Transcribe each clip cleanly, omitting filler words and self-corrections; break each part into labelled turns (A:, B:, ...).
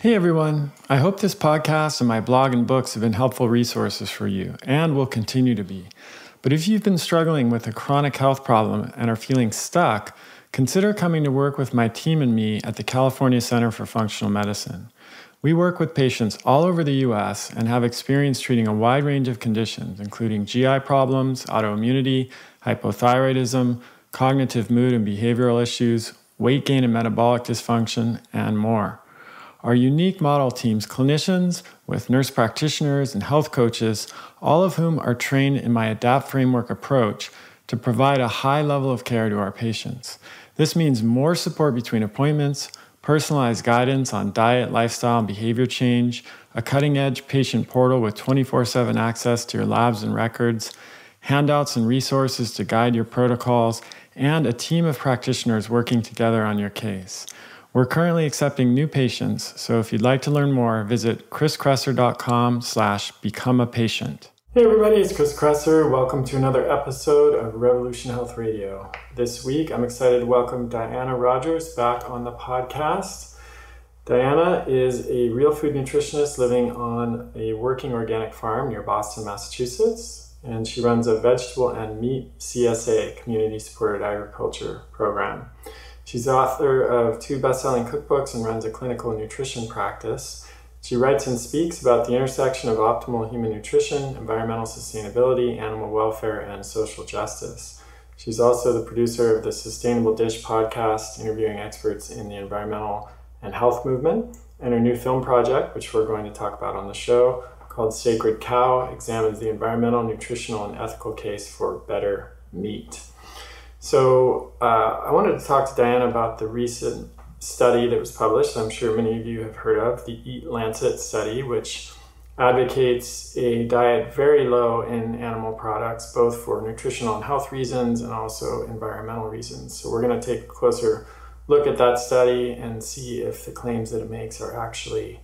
A: Hey everyone, I hope this podcast and my blog and books have been helpful resources for you and will continue to be. But if you've been struggling with a chronic health problem and are feeling stuck, consider coming to work with my team and me at the California Center for Functional Medicine. We work with patients all over the US and have experience treating a wide range of conditions, including GI problems, autoimmunity, hypothyroidism, cognitive mood and behavioral issues, weight gain and metabolic dysfunction, and more. Our unique model teams clinicians with nurse practitioners and health coaches, all of whom are trained in my ADAPT framework approach to provide a high level of care to our patients. This means more support between appointments, personalized guidance on diet, lifestyle, and behavior change, a cutting-edge patient portal with 24/7 access to your labs and records, handouts and resources to guide your protocols, and a team of practitioners working together on your case. We're currently accepting new patients, so if you'd like to learn more, visit chriskresser.com/becomeapatient. Hey everybody, it's Chris Kresser. Welcome to another episode of Revolution Health Radio. This week, I'm excited to welcome Diana Rodgers back on the podcast. Diana is a real food nutritionist living on a working organic farm near Boston, Massachusetts, and she runs a vegetable and meat CSA, Community-Supported Agriculture program. She's the author of 2 best-selling cookbooks and runs a clinical nutrition practice. She writes and speaks about the intersection of optimal human nutrition, environmental sustainability, animal welfare, and social justice. She's also the producer of the Sustainable Dish podcast, interviewing experts in the environmental and health movement, and her new film project, which we're going to talk about on the show, called Sacred Cow, examines the environmental, nutritional, and ethical case for better meat. So I wanted to talk to Diana about the recent study that was published. I'm sure many of you have heard of the EAT-Lancet study, which advocates a diet very low in animal products, both for nutritional and health reasons and also environmental reasons. So we're going to take a closer look at that study and see if the claims that it makes are actually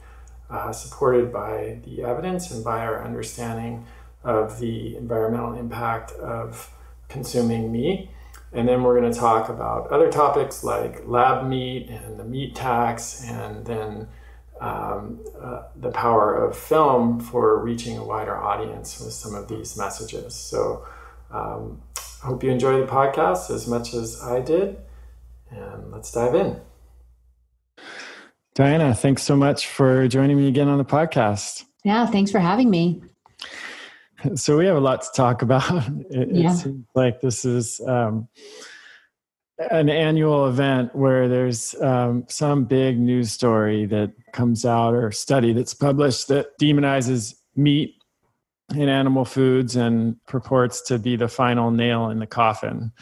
A: supported by the evidence and by our understanding of the environmental impact of consuming meat. And then we're going to talk about other topics like lab meat and the meat tax, and then the power of film for reaching a wider audience with some of these messages. So I hope you enjoy the podcast as much as I did, and let's dive in. Diana, thanks so much for joining me again on the podcast.
B: Yeah, thanks for having me.
A: So we have a lot to talk about. It seems like this is an annual event where there's some big news story that comes out or study that's published that demonizes meat and animal foods and purports to be the final nail in the coffin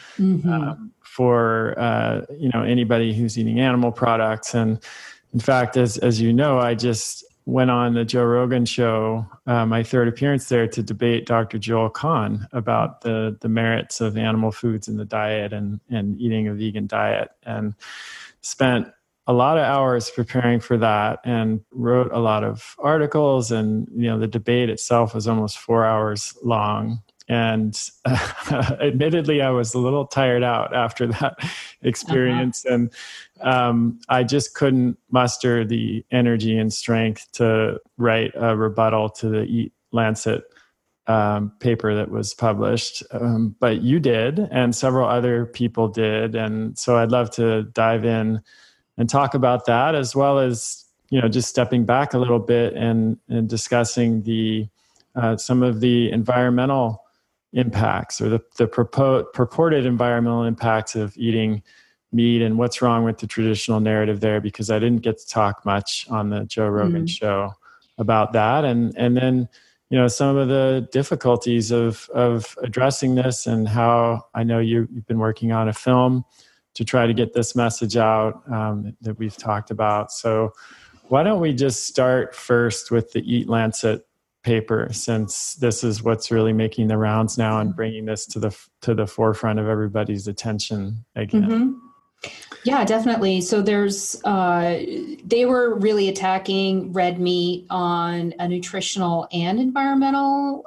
A: for anybody who's eating animal products. And in fact, as you know, I just went on the Joe Rogan show, my third appearance there, to debate Dr. Joel Kahn about the merits of animal foods in the diet and eating a vegan diet, and spent a lot of hours preparing for that and wrote a lot of articles. And, the debate itself was almost 4 hours long. And admittedly, I was a little tired out after that experience. And I just couldn't muster the energy and strength to write a rebuttal to the EAT-Lancet paper that was published. But you did, and several other people did. And so I'd love to dive in and talk about that, as well as, just stepping back a little bit and discussing some of the environmental impacts, or the purported environmental impacts of eating meat, and what's wrong with the traditional narrative there, because I didn't get to talk much on the Joe Rogan show about that. And then, some of the difficulties of addressing this, and how I know you've been working on a film to try to get this message out that we've talked about. So why don't we just start first with the EAT-Lancet paper, since this is what's really making the rounds now and bringing this to the forefront of everybody's attention again.
B: Yeah, definitely. So they were really attacking red meat on a nutritional and environmental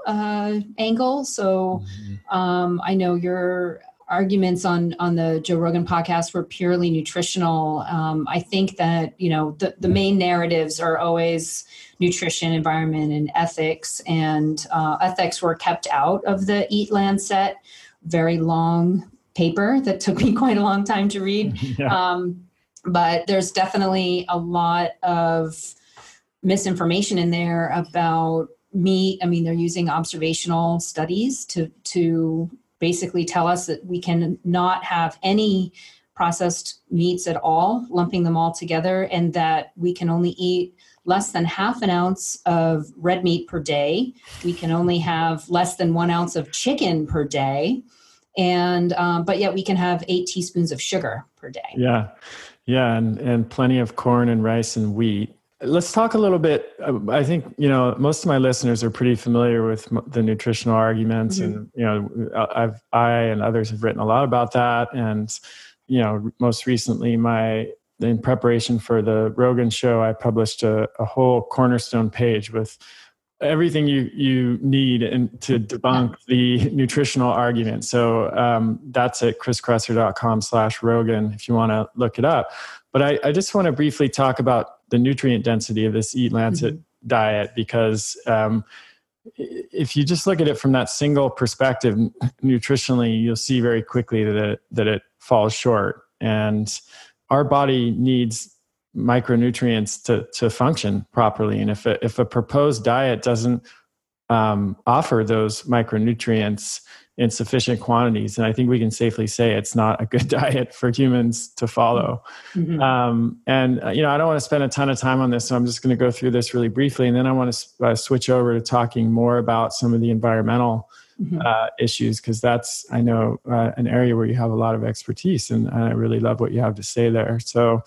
B: angle. So I know you're arguments on the Joe Rogan podcast were purely nutritional. I think that, the main narratives are always nutrition, environment, and ethics. And ethics were kept out of the EAT-Lancet, very long paper that took me quite a long time to read. Yeah. But there's definitely a lot of misinformation in there about meat. I mean, they're using observational studies to basically tell us that we can not have any processed meats at all, lumping them all together, and that we can only eat less than half an ounce of red meat per day. We can only have less than 1 ounce of chicken per day. And, but yet we can have 8 teaspoons of sugar per day.
A: Yeah. Yeah. And plenty of corn and rice and wheat. Let's talk a little bit. I think, most of my listeners are pretty familiar with the nutritional arguments, mm-hmm. and, I and others have written a lot about that. And, most recently in preparation for the Rogan show, I published a whole cornerstone page with everything you need to debunk the nutritional argument. So that's at chriskresser.com/Rogan if you want to look it up. But I just want to briefly talk about the nutrient density of this EAT-Lancet mm-hmm. diet, because if you just look at it from that single perspective, nutritionally, you'll see very quickly that it falls short. And our body needs micronutrients to function properly. And if a proposed diet doesn't offer those micronutrients in sufficient quantities, then I think we can safely say it's not a good diet for humans to follow. Mm-hmm. I don't want to spend a ton of time on this, so I'm just going to go through this really briefly. And then I want to switch over to talking more about some of the environmental mm-hmm. Issues, because that's, I know, an area where you have a lot of expertise, and I really love what you have to say there. So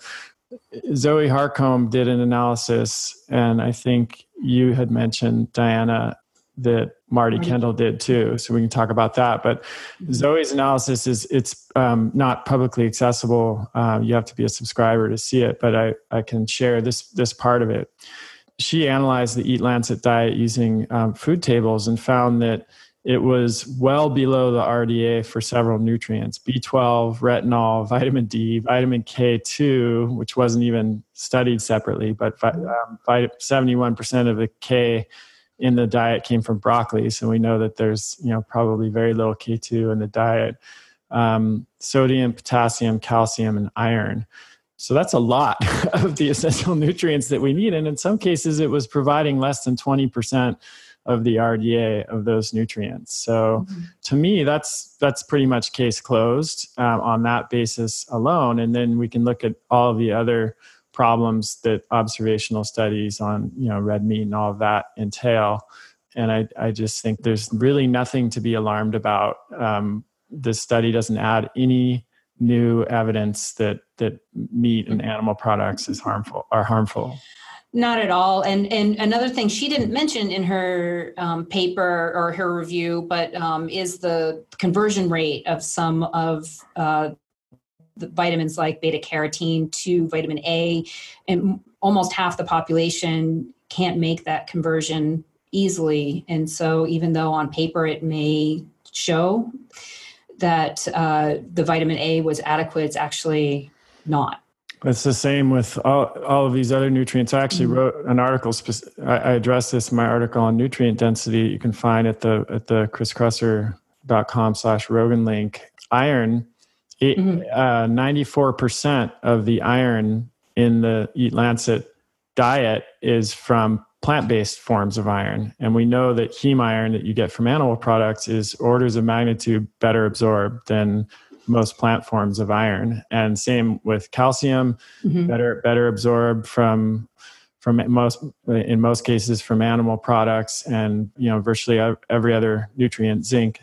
A: Zoe Harcombe did an analysis, and I think you had mentioned, Diana, that Marty Kendall did too. So we can talk about that. But mm-hmm. Zoe's analysis it's not publicly accessible. You have to be a subscriber to see it, but I can share this part of it. She analyzed the EAT-Lancet diet using food tables and found that it was well below the RDA for several nutrients: B12, retinol, vitamin D, vitamin K2, which wasn't even studied separately, but 71% of the K in the diet came from broccoli. So we know that there's, probably very little K2 in the diet. Sodium, potassium, calcium, and iron. So that's a lot of the essential nutrients that we need. And in some cases, it was providing less than 20% of the RDA of those nutrients. So mm-hmm. to me, that's pretty much case closed on that basis alone. And then we can look at all of the other problems that observational studies on, red meat and all of that entail. And I just think there's really nothing to be alarmed about. This study doesn't add any new evidence that meat and animal products are harmful.
B: Not at all. And another thing she didn't mention in her paper or her review, but is the conversion rate of some of the vitamins like beta carotene to vitamin A. And almost half the population can't make that conversion easily. And so even though on paper it may show that the vitamin A was adequate, it's actually not.
A: It's the same with all of these other nutrients. I actually mm-hmm. wrote an article. I addressed this in my article on nutrient density. You can find at the chriskresser.com/Rogan link. Iron, 94% of the iron in the EAT-Lancet diet is from plant-based forms of iron. And we know that heme iron that you get from animal products is orders of magnitude better absorbed than most plant forms of iron. And same with calcium, mm-hmm. better absorbed in most cases from animal products, and virtually every other nutrient. Zinc,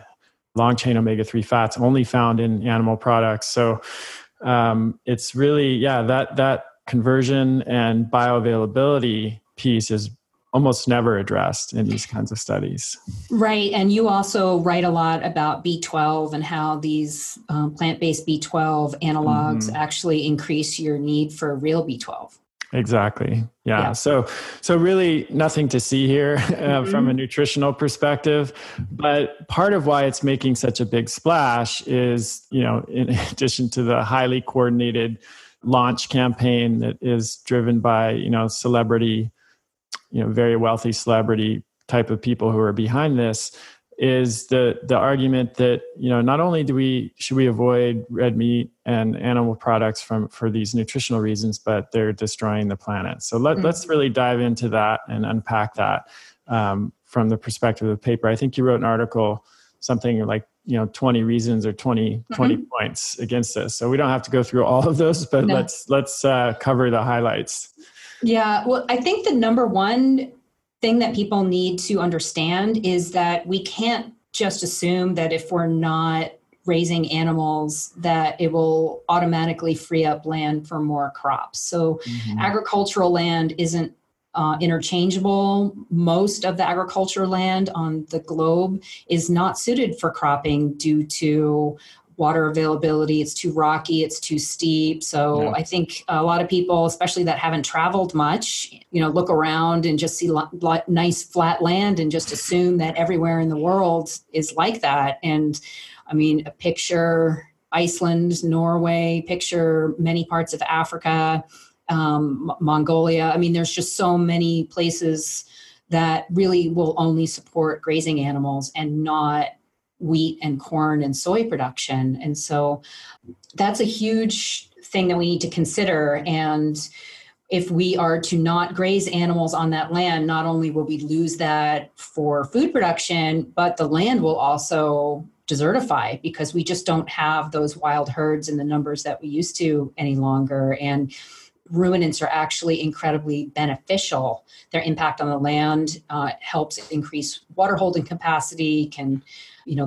A: long chain omega-3 fats only found in animal products. So it's really that conversion and bioavailability piece is almost never addressed in these kinds of studies.
B: Right. And you also write a lot about B12 and how these plant-based B12 analogs mm-hmm. actually increase your need for real B12.
A: Exactly. Yeah. So really nothing to see here from a nutritional perspective. But part of why it's making such a big splash is, in addition to the highly coordinated launch campaign that is driven by, celebrity, very wealthy celebrity type of people who are behind this, is the argument that, not only should we avoid red meat and animal products for these nutritional reasons, but they're destroying the planet. So let's really dive into that and unpack that from the perspective of the paper. I think you wrote an article, something like 20 reasons or 20 points against this. So we don't have to go through all of those, but let's cover the highlights.
B: Yeah, well, I think the number one thing that people need to understand is that we can't just assume that if we're not raising animals that it will automatically free up land for more crops. So agricultural land isn't interchangeable. Most of the agricultural land on the globe is not suited for cropping due to water availability. It's too rocky, it's too steep. So I think a lot of people, especially that haven't traveled much, look around and just see nice flat land and just assume that everywhere in the world is like that. And I mean, picture Iceland, Norway, picture many parts of Africa, Mongolia. I mean, there's just so many places that really will only support grazing animals and not wheat and corn and soy production. And so that's a huge thing that we need to consider. And if we are to not graze animals on that land, not only will we lose that for food production, but the land will also desertify because we just don't have those wild herds in the numbers that we used to any longer. And ruminants are actually incredibly beneficial. Their impact on the land helps increase water holding capacity,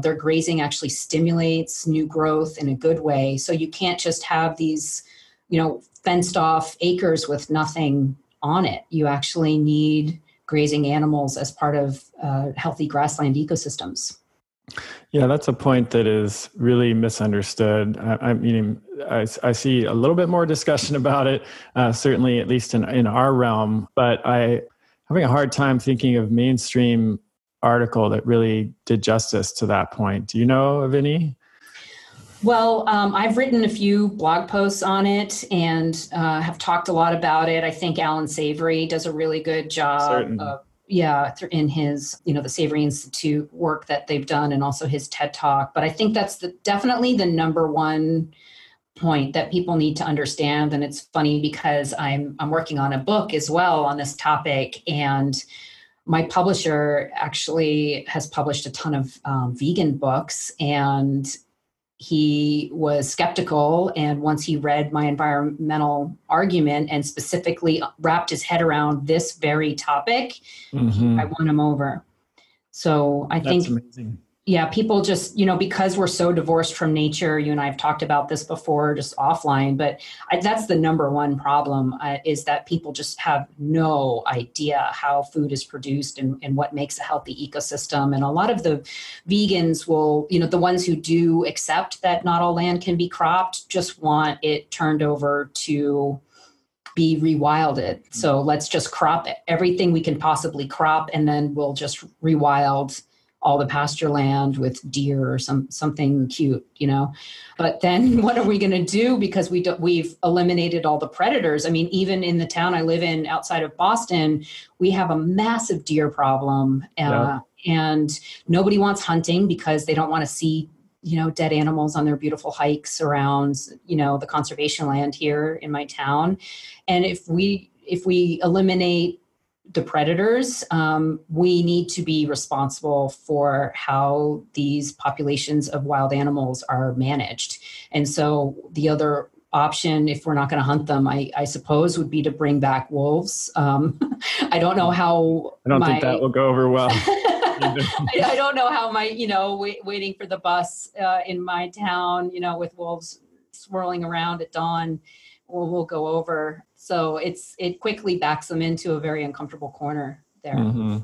B: their grazing actually stimulates new growth in a good way. So you can't just have these, fenced off acres with nothing on it. You actually need grazing animals as part of healthy grassland ecosystems.
A: Yeah, that's a point that is really misunderstood. I see a little bit more discussion about it, certainly at least in our realm, but I'm having a hard time thinking of mainstream article that really did justice to that point. Do you know of any?
B: Well, I've written a few blog posts on it and have talked a lot about it. I think Alan Savory does a really good job in his, the Savory Institute work that they've done and also his TED Talk. But I think that's definitely the number one point that people need to understand. And it's funny because I'm working on a book as well on this topic, and my publisher actually has published a ton of vegan books, and he was skeptical. And once he read my environmental argument and specifically wrapped his head around this very topic, I won him over. So I think,
A: amazing.
B: Yeah, people just, because we're so divorced from nature, you and I have talked about this before, just offline, but that's the number one problem is that people just have no idea how food is produced and what makes a healthy ecosystem. And a lot of the vegans will, the ones who do accept that not all land can be cropped, just want it turned over to be rewilded. So let's just crop everything we can possibly crop, and then we'll just rewild all the pasture land with deer or something cute, But then what are we going to do? Because we've eliminated all the predators. I mean, even in the town I live in outside of Boston, we have a massive deer problem. And nobody wants hunting because they don't want to see, dead animals on their beautiful hikes around, the conservation land here in my town. And if we eliminate the predators, we need to be responsible for how these populations of wild animals are managed. And so the other option, if we're not going to hunt them, I suppose would be to bring back wolves. I don't know how.
A: I don't think that will go over well.
B: I don't know how waiting for the bus in my town, with wolves swirling around at dawn, will go over. So it quickly backs them into a very uncomfortable corner there.
A: And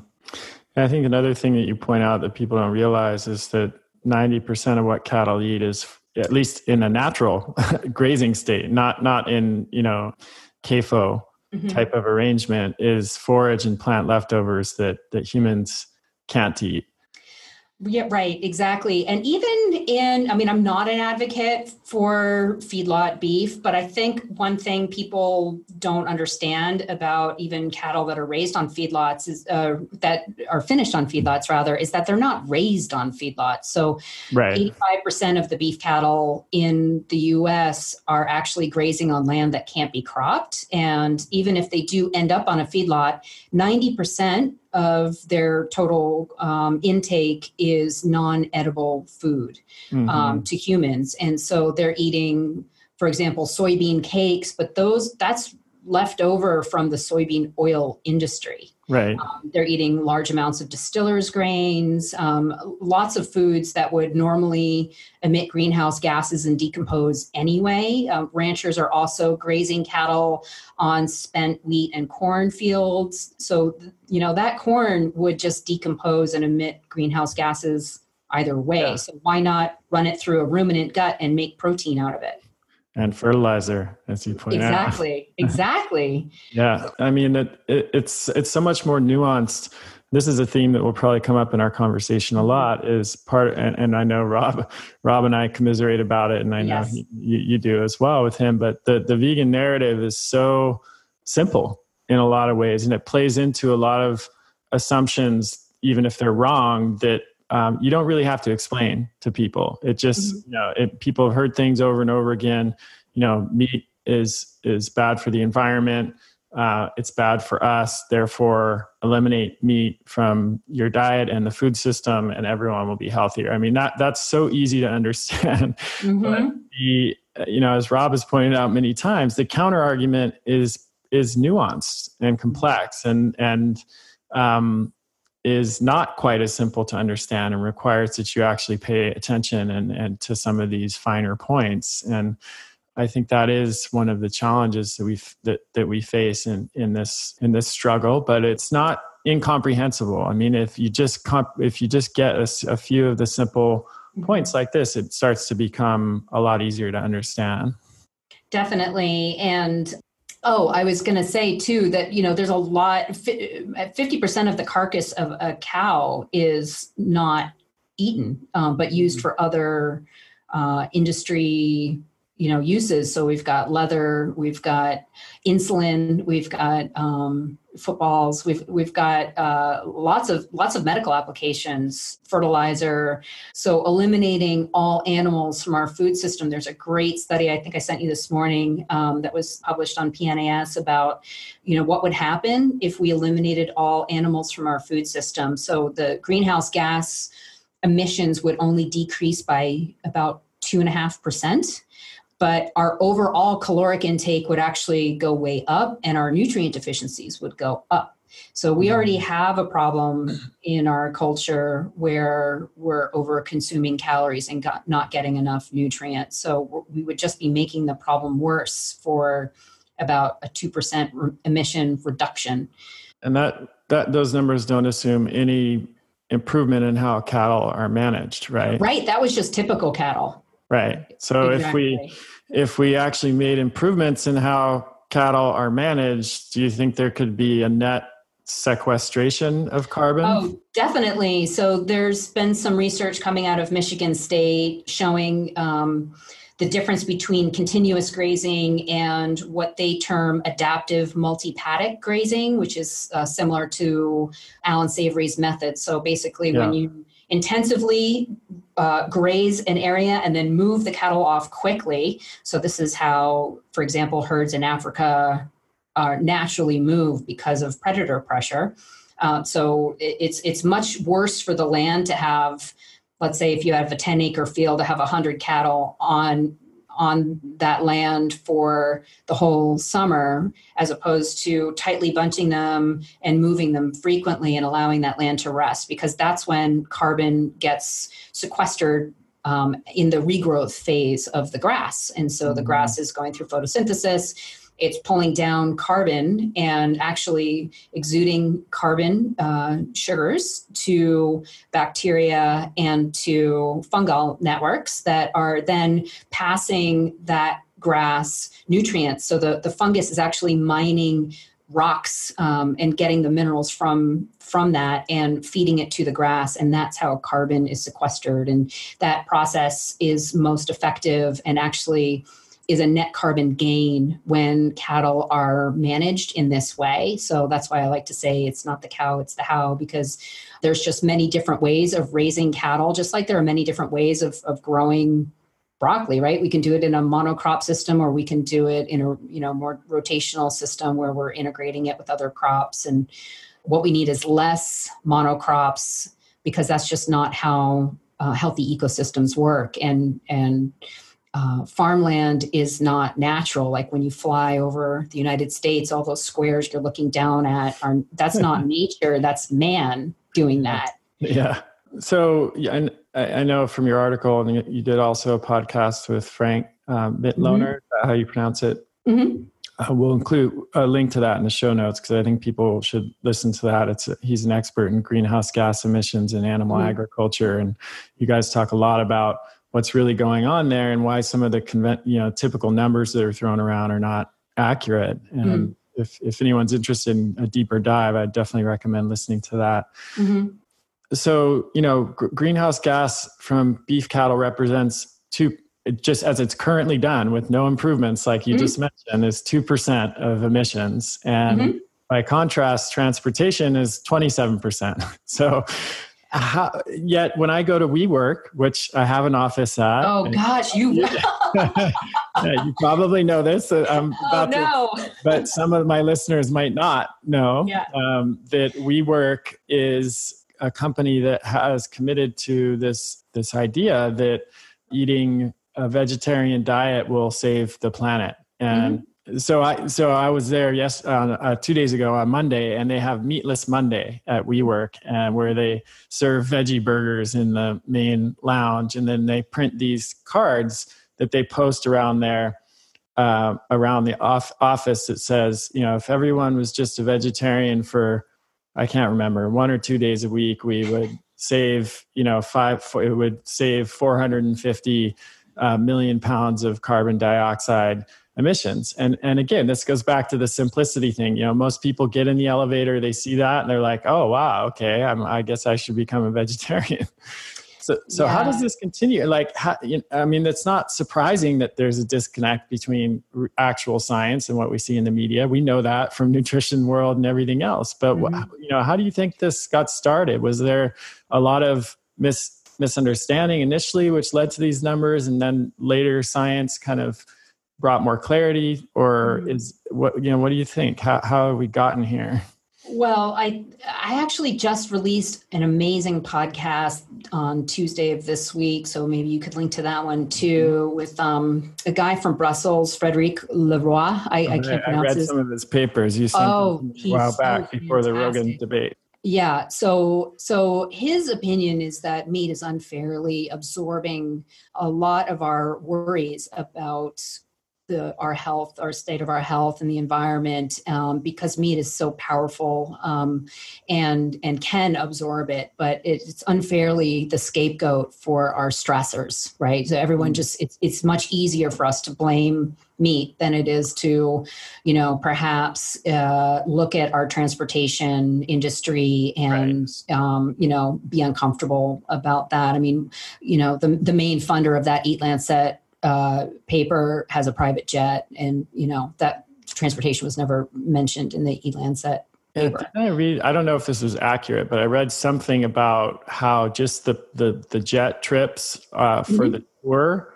A: I think another thing that you point out that people don't realize is that 90% of what cattle eat is, at least in a natural grazing state, not in, CAFO type of arrangement is forage and plant leftovers that humans can't eat.
B: Yeah, right. Exactly. And even I'm not an advocate for feedlot beef, but I think one thing people don't understand about even cattle that are raised on feedlots is that are finished on feedlots rather, is that they're not raised on feedlots. So
A: Right.
B: 85% of the beef cattle in the US are actually grazing on land that can't be cropped. And even if they do end up on a feedlot, 90% of their total intake is non-edible food to humans. And so they're eating, for example, soybean cakes, but that's left over from the soybean oil industry.
A: Right.
B: They're eating large amounts of distillers grains, lots of foods that would normally emit greenhouse gases and decompose anyway. Ranchers are also grazing cattle on spent wheat and corn fields. So, that corn would just decompose and emit greenhouse gases either way. Yeah. So why not run it through a ruminant gut and make protein out of it?
A: And fertilizer, as you point out.
B: Exactly.
A: Yeah. I mean, it's so much more nuanced. This is a theme that will probably come up in our conversation a lot, is and I know Rob and I commiserate about it, and I know you do as well with him, but the vegan narrative is so simple in a lot of ways, and it plays into a lot of assumptions, even if they're wrong, that you don't really have to explain to people. It just, people have heard things over and over again. Meat is bad for the environment. It's bad for us. Therefore, eliminate meat from your diet and the food system, and everyone will be healthier. I mean, that's so easy to understand. But as Rob has pointed out many times, the counter argument is nuanced and complex, and is not quite as simple to understand, and requires that you actually pay attention and to some of these finer points. And I think that is one of the challenges that we face in this struggle. But it's not incomprehensible. I mean, if you just get a few of the simple points like this, it starts to become a lot easier to understand.
B: Definitely. And I was going to say too that, there's a lot, 50% of the carcass of a cow is not eaten, but used for other industry, uses. So we've got leather, we've got insulin, we've got footballs, we've got lots of medical applications, fertilizer. So eliminating all animals from our food system. There's a great study I think I sent you this morning that was published on PNAS about what would happen if we eliminated all animals from our food system. So the greenhouse gas emissions would only decrease by about 2.5%. But our overall caloric intake would actually go way up, and our nutrient deficiencies would go up. So we already have a problem in our culture where we're over consuming calories and not getting enough nutrients. So we would just be making the problem worse for about a 2% emission reduction.
A: And that those numbers don't assume any improvement in how cattle are managed, right?
B: Right. That was just typical cattle.
A: Right. So exactly. if we actually made improvements in how cattle are managed, do you think there could be a net sequestration of carbon?
B: Oh, definitely. So there's been some research coming out of Michigan State showing the difference between continuous grazing and what they term adaptive multi-paddock grazing, which is similar to Alan Savory's method. So basically when you intensively graze an area and then move the cattle off quickly. So this is how, for example, herds in Africa naturally move because of predator pressure. So it's much worse for the land to have, let's say if you have a 10-acre field, to have 100 cattle on that land for the whole summer, as opposed to tightly bunching them and moving them frequently and allowing that land to rest, because that's when carbon gets sequestered in the regrowth phase of the grass. And so the grass is going through photosynthesis. It's pulling down carbon and actually exuding carbon sugars to bacteria and to fungal networks that are then passing that grass nutrients. So the fungus is actually mining rocks and getting the minerals from that and feeding it to the grass. And that's how carbon is sequestered. And that process is most effective and actually is a net carbon gain when cattle are managed in this way. So that's why I like to say it's not the cow, it's the how, because there's just many different ways of raising cattle, just like there are many different ways of growing broccoli, right? We can do it in a monocrop system, or we can do it in a more rotational system where we're integrating it with other crops. And what we need is less monocrops, because that's just not how healthy ecosystems work. And farmland is not natural. Like when you fly over the United States, all those squares you're looking down at that's not nature, that's man doing that.
A: Yeah. So and I know from your article, and you did also a podcast with Frank Mitloehner, how you pronounce it. Mm-hmm. We'll include a link to that in the show notes, because I think people should listen to that. He's an expert in greenhouse gas emissions and animal agriculture. And you guys talk a lot about what's really going on there and why some of the typical numbers that are thrown around are not accurate. And if anyone's interested in a deeper dive, I'd definitely recommend listening to that. Mm-hmm. So, greenhouse gas from beef cattle represents just as it's currently done with no improvements, like you just mentioned, is 2% of emissions. And by contrast, transportation is 27%. So yet when I go to WeWork, which I have an office at.
B: Oh gosh, you
A: probably know this. But some of my listeners might not know that WeWork is a company that has committed to this idea that eating a vegetarian diet will save the planet. And so I was there 2 days ago on Monday, and they have Meatless Monday at WeWork, where they serve veggie burgers in the main lounge, and then they print these cards that they post around there around the office that says, if everyone was just a vegetarian for, I can't remember, 1 or 2 days a week, we would save, it would save 450 million pounds of carbon dioxide emissions. And again, this goes back to the simplicity thing. Most people get in the elevator, they see that, and they're like, oh, wow, okay, I guess I should become a vegetarian. So how does this continue? It's not surprising that there's a disconnect between actual science and what we see in the media. We know that from nutrition world and everything else. But how do you think this got started? Was there a lot of misunderstanding initially, which led to these numbers, and then later science kind of brought more clarity? Or what do you think? How have we gotten here?
B: Well, I actually just released an amazing podcast on Tuesday of this week, so maybe you could link to that one too, with a guy from Brussels, Frederick Lavoie. I can't pronounce
A: I read some of his papers. You sent them a while back before the Rogan debate.
B: Yeah. So his opinion is that meat is unfairly absorbing a lot of our worries about our health, our state of our health and the environment, because meat is so powerful and can absorb it, but it's unfairly the scapegoat for our stressors, right? So everyone it's much easier for us to blame meat than it is to, perhaps look at our transportation industry and, be uncomfortable about that. I mean, the main funder of that EAT-Lancet paper has a private jet, and that transportation was never mentioned in the EAT-Lancet paper.
A: I don't know if this was accurate, but I read something about how just the jet trips for the tour,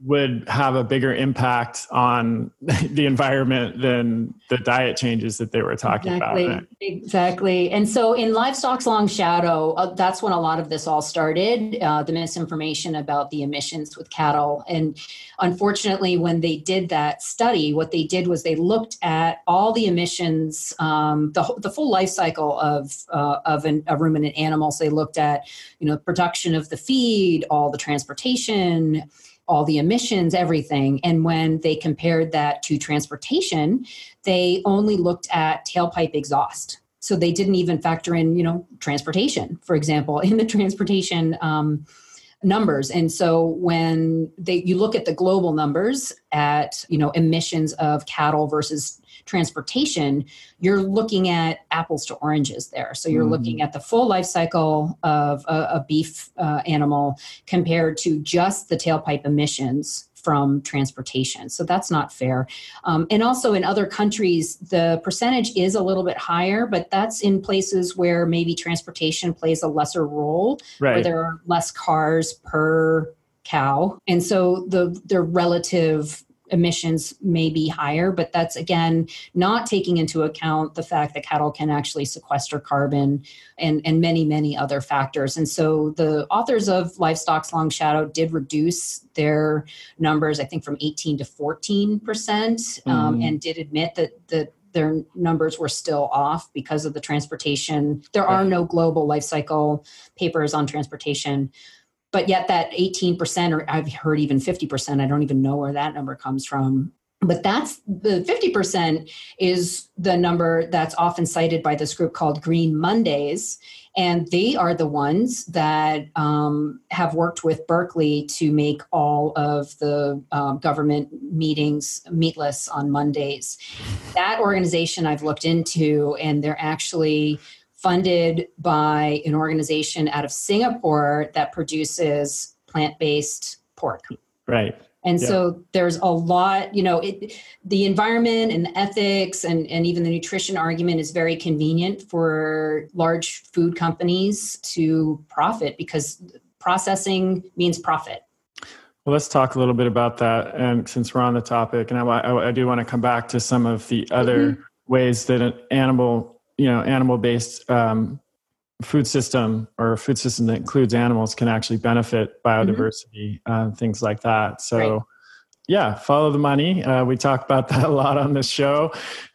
A: would have a bigger impact on the environment than the diet changes that they were talking about.
B: Exactly. And so in Livestock's long shadow, that's when a lot of this all started, the misinformation about the emissions with cattle. And unfortunately, when they did that study, what they did was they looked at all the emissions, the full life cycle of a ruminant animal. So they looked at, production of the feed, all the transportation, all the emissions, everything. And when they compared that to transportation, they only looked at tailpipe exhaust. So they didn't even factor in, transportation, for example. In the transportation numbers. And so when you look at the global numbers at, emissions of cattle versus transportation, you're looking at apples to oranges there. So you're looking at the full life cycle of a beef animal compared to just the tailpipe emissions from transportation. So that's not fair. And also in other countries, the percentage is a little bit higher, but that's in places where maybe transportation plays a lesser role, where there are less cars per cow. And so the relative emissions may be higher, but that's, again, not taking into account the fact that cattle can actually sequester carbon and many, many other factors. And so the authors of Livestock's Long Shadow did reduce their numbers, I think, from 18 to 14%, and did admit that their numbers were still off because of the transportation. There are no global life cycle papers on transportation. But yet that 18%, or I've heard even 50%, I don't even know where that number comes from. But that's the 50% is the number that's often cited by this group called Green Mondays. And they are the ones that have worked with Berkeley to make all of the government meetings meatless on Mondays. That organization I've looked into, and they're actually funded by an organization out of Singapore that produces plant-based pork.
A: Right.
B: And so there's a lot, the environment and the ethics and even the nutrition argument is very convenient for large food companies to profit, because processing means profit.
A: Well, let's talk a little bit about that. And since we're on the topic, and I do want to come back to some of the other ways that an animal-based food system, or a food system that includes animals, can actually benefit biodiversity, things like that. So follow the money. We talk about that a lot on this show.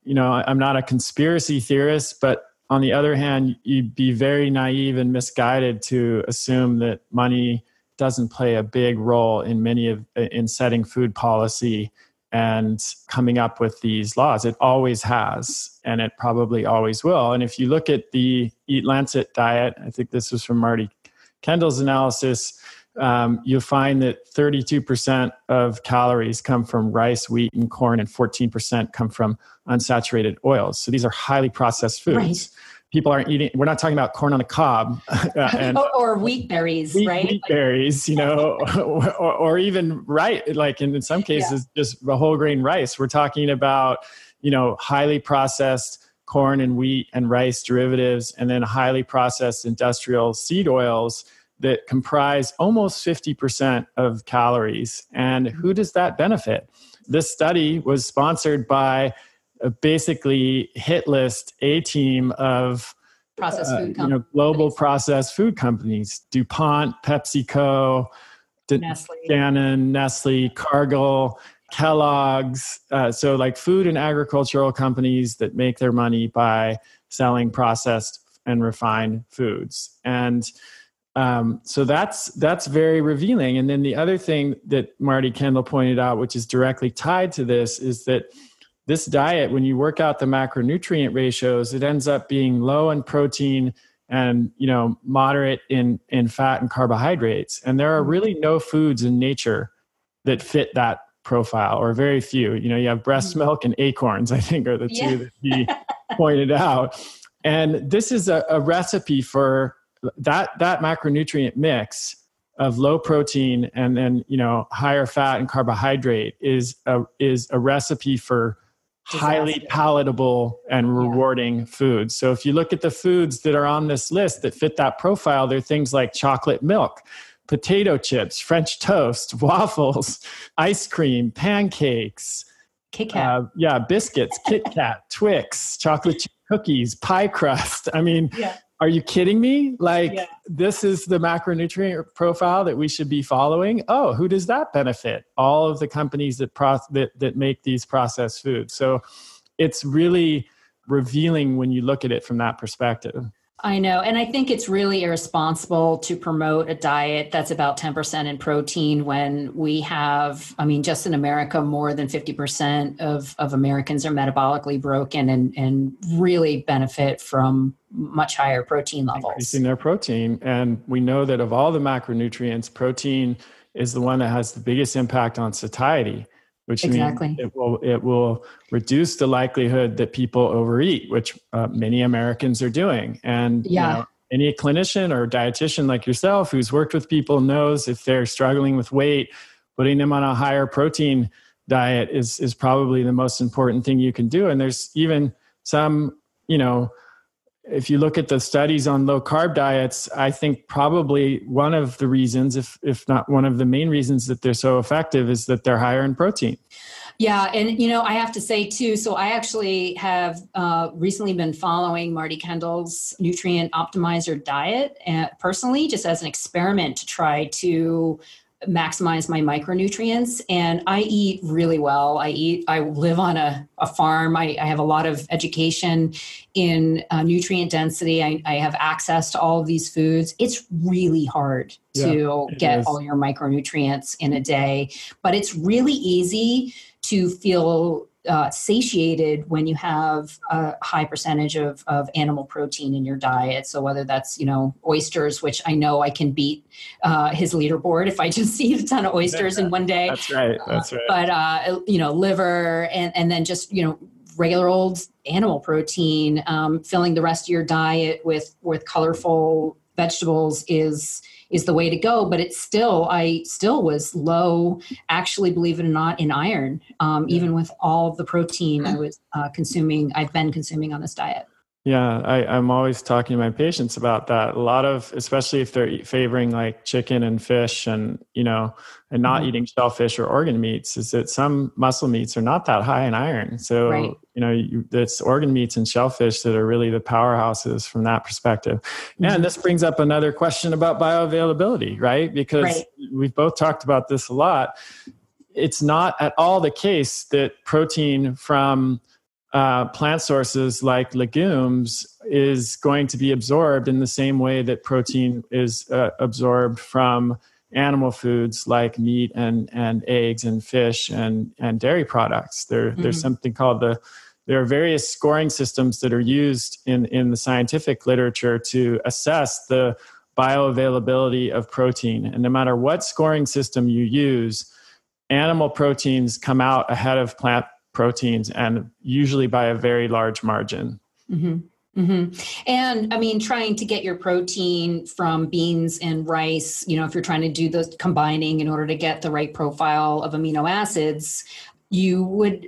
A: I'm not a conspiracy theorist, but on the other hand, you'd be very naive and misguided to assume that money doesn't play a big role in setting food policy and coming up with these laws. It always has, and it probably always will. And if you look at the EAT-Lancet Diet, I think this was from Marty Kendall's analysis, you'll find that 32% of calories come from rice, wheat, and corn, and 14% come from unsaturated oils. So these are highly processed foods. Right. People aren't eating, we're not talking about corn on the cob.
B: Or wheat berries, right?
A: Wheat berries, or even like in some cases, just a whole grain rice. We're talking about, highly processed corn and wheat and rice derivatives, and then highly processed industrial seed oils that comprise almost 50% of calories. And who does that benefit? This study was sponsored by basically hit list A-team of
B: processed food companies.
A: Global processed food companies: DuPont, PepsiCo, Nestle, Cargill, Kellogg's. So like food and agricultural companies that make their money by selling processed and refined foods. And so that's very revealing. And then the other thing that Marty Kendall pointed out, which is directly tied to this, is that this diet, when you work out the macronutrient ratios, it ends up being low in protein and, moderate in fat and carbohydrates. And there are really no foods in nature that fit that profile, or very few. You have breast milk and acorns, I think, are the two that he pointed out. And this is a recipe for that macronutrient mix of low protein and then, higher fat and carbohydrate is a recipe for highly palatable and rewarding foods. So if you look at the foods that are on this list that fit that profile, they're things like chocolate milk, potato chips, French toast, waffles, ice cream, pancakes,
B: Kit Kat.
A: Biscuits, Kit Kat, Twix, chocolate chip cookies, pie crust. I mean, are you kidding me? This is the macronutrient profile that we should be following. Oh, who does that benefit? All of the companies that make these processed foods. So it's really revealing when you look at it from that perspective.
B: I know. And I think it's really irresponsible to promote a diet that's about 10% in protein when we have, I mean, just in America, more than 50% of Americans are metabolically broken and really benefit from much higher protein levels.
A: Increasing their protein. And we know that of all the macronutrients, protein is the one that has the biggest impact on satiety, which
B: exactly.
A: means it will reduce the likelihood that people overeat, which many Americans are doing. And any clinician or dietitian like yourself who's worked with people knows if they're struggling with weight, putting them on a higher protein diet is probably the most important thing you can do. And there's even some, if you look at the studies on low carb diets, I think probably one of the reasons, if not one of the main reasons that they're so effective is that they're higher in protein.
B: Yeah. And, I have to say too, so I actually have recently been following Marty Kendall's nutrient optimizer diet personally, just as an experiment to try to maximize my micronutrients. And I eat really well. I live on a farm. I have a lot of education in nutrient density. I have access to all of these foods. It's really hard to get all your micronutrients in a day, but it's really easy to feel satiated when you have a high percentage of animal protein in your diet. So whether that's, oysters, which I know I can beat his leaderboard if I just eat a ton of oysters in one day.
A: That's right.
B: But, liver and then just, regular old animal protein, filling the rest of your diet with colorful vegetables is the way to go. But I still was low, actually, believe it or not, in iron, even with all of the protein I was I've been consuming on this diet.
A: Yeah, I'm always talking to my patients about that. A lot of, especially if they're favoring like chicken and fish and, and not eating shellfish or organ meats, is that some muscle meats are not that high in iron. So, it's organ meats and shellfish that are really the powerhouses from that perspective. And this brings up another question about bioavailability, right? Because we've both talked about this a lot. It's not at all the case that protein from plant sources like legumes is going to be absorbed in the same way that protein is absorbed from animal foods like meat and eggs and fish and dairy products. There's something called there are various scoring systems that are used in the scientific literature to assess the bioavailability of protein. And no matter what scoring system you use, animal proteins come out ahead of plant proteins, and usually by a very large margin.
B: And I mean, trying to get your protein from beans and rice, if you're trying to do the combining in order to get the right profile of amino acids,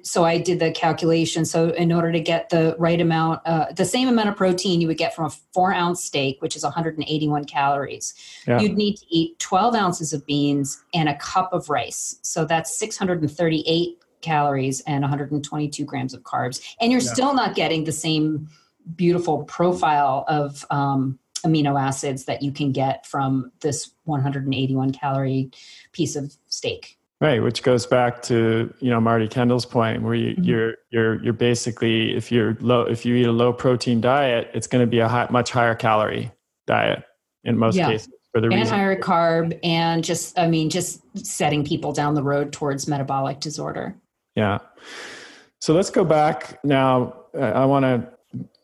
B: so I did the calculation. So in order to get the right amount, the same amount of protein you would get from a 4-ounce steak, which is 181 calories, you'd need to eat 12 ounces of beans and a cup of rice. So that's 638 calories and 122 grams of carbs. And you're still not getting the same beautiful profile of amino acids that you can get from this 181 calorie piece of steak.
A: Right, which goes back to Marty Kendall's point, where you're basically if you eat a low protein diet, it's going to be a much higher calorie diet in most cases. And
B: higher carb, and just setting people down the road towards metabolic disorder.
A: Yeah. So let's go back now. I want to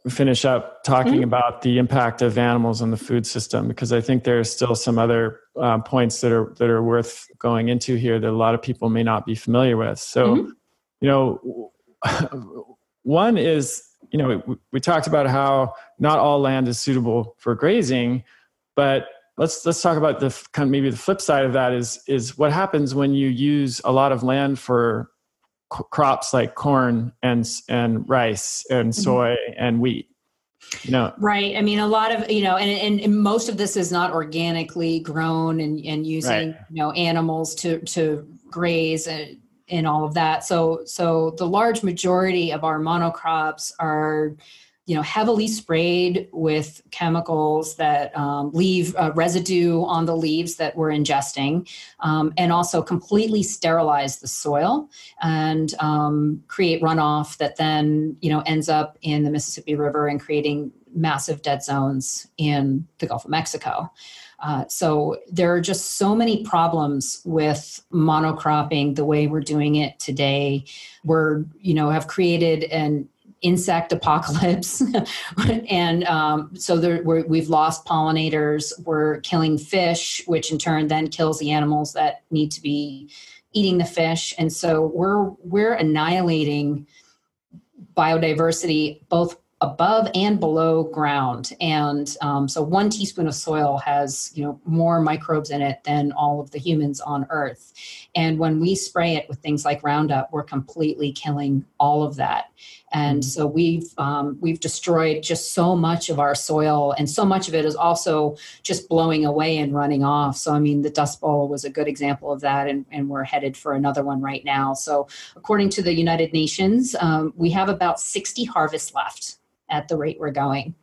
A: finish up talking about the impact of animals on the food system, because I think there are still some other points that are worth going into here that a lot of people may not be familiar with. So, one is, we talked about how not all land is suitable for grazing, but let's talk about maybe the flip side of that is what happens when you use a lot of land for crops like corn and rice and soy and wheat.
B: Right. I mean, a lot of, and most of this is not organically grown and using, animals to graze and all of that. So the large majority of our monocrops are, heavily sprayed with chemicals that leave residue on the leaves that we're ingesting, and also completely sterilize the soil and create runoff that then, ends up in the Mississippi River and creating massive dead zones in the Gulf of Mexico. So there are just so many problems with monocropping the way we're doing it today. We're, have created an insect apocalypse. And we've lost pollinators. We're killing fish, which in turn then kills the animals that need to be eating the fish. And so we're annihilating biodiversity both above and below ground. And so 1 teaspoon of soil has, more microbes in it than all of the humans on Earth. And when we spray it with things like Roundup, we're completely killing all of that. And so we've destroyed just so much of our soil, and so much of it is also just blowing away and running off. So, the Dust Bowl was a good example of that, and we're headed for another one right now. So according to the United Nations, we have about 60 harvests left at the rate we're going.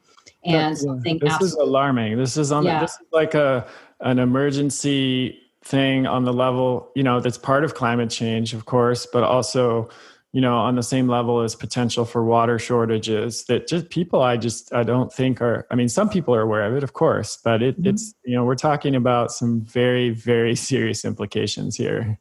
B: And
A: this is alarming. This is this is like an emergency thing on the level, that's part of climate change, of course, but also, on the same level as potential for water shortages that just people, I don't think are, some people are aware of it, of course, but it's, we're talking about some very, very serious implications here.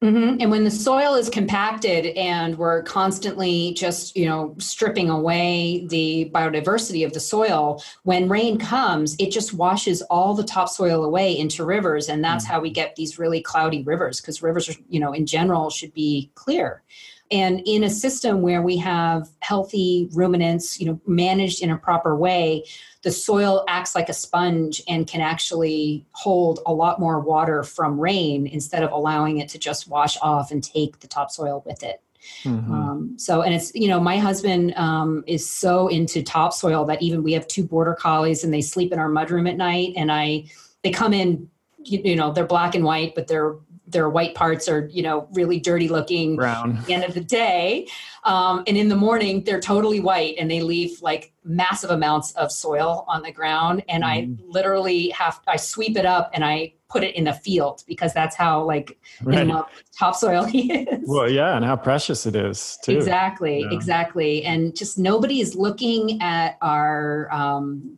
B: Mm-hmm. And when the soil is compacted and we're constantly just, stripping away the biodiversity of the soil, when rain comes, it just washes all the topsoil away into rivers. And that's how we get these really cloudy rivers, because rivers are, in general should be clear. And in a system where we have healthy ruminants, managed in a proper way, the soil acts like a sponge and can actually hold a lot more water from rain instead of allowing it to just wash off and take the topsoil with it. Mm-hmm. And it's, my husband is so into topsoil that even we have 2 border collies and they sleep in our mudroom at night. And they come in, they're black and white, but their white parts are, really dirty looking
A: brown
B: at the end of the day. And in the morning, they're totally white and they leave like massive amounts of soil on the ground. And I literally I sweep it up and I put it in a field because that's how in love with topsoil he is.
A: Well, yeah. And how precious it is too.
B: Exactly. And just nobody is looking at our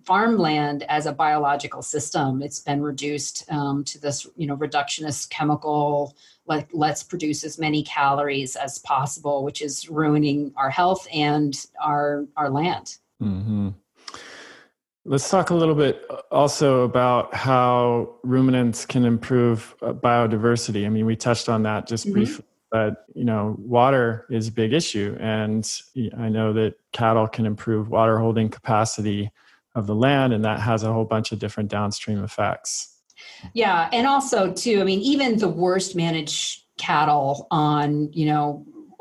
B: farmland as a biological system. It's been reduced to this, reductionist chemical, let's produce as many calories as possible, which is ruining our health and our land.
A: Mm-hmm. Let's talk a little bit also about how ruminants can improve biodiversity. We touched on that just briefly, but, water is a big issue. And I know that cattle can improve water holding capacity of the land, and that has a whole bunch of different downstream effects.
B: Yeah. And also too, even the worst managed cattle on,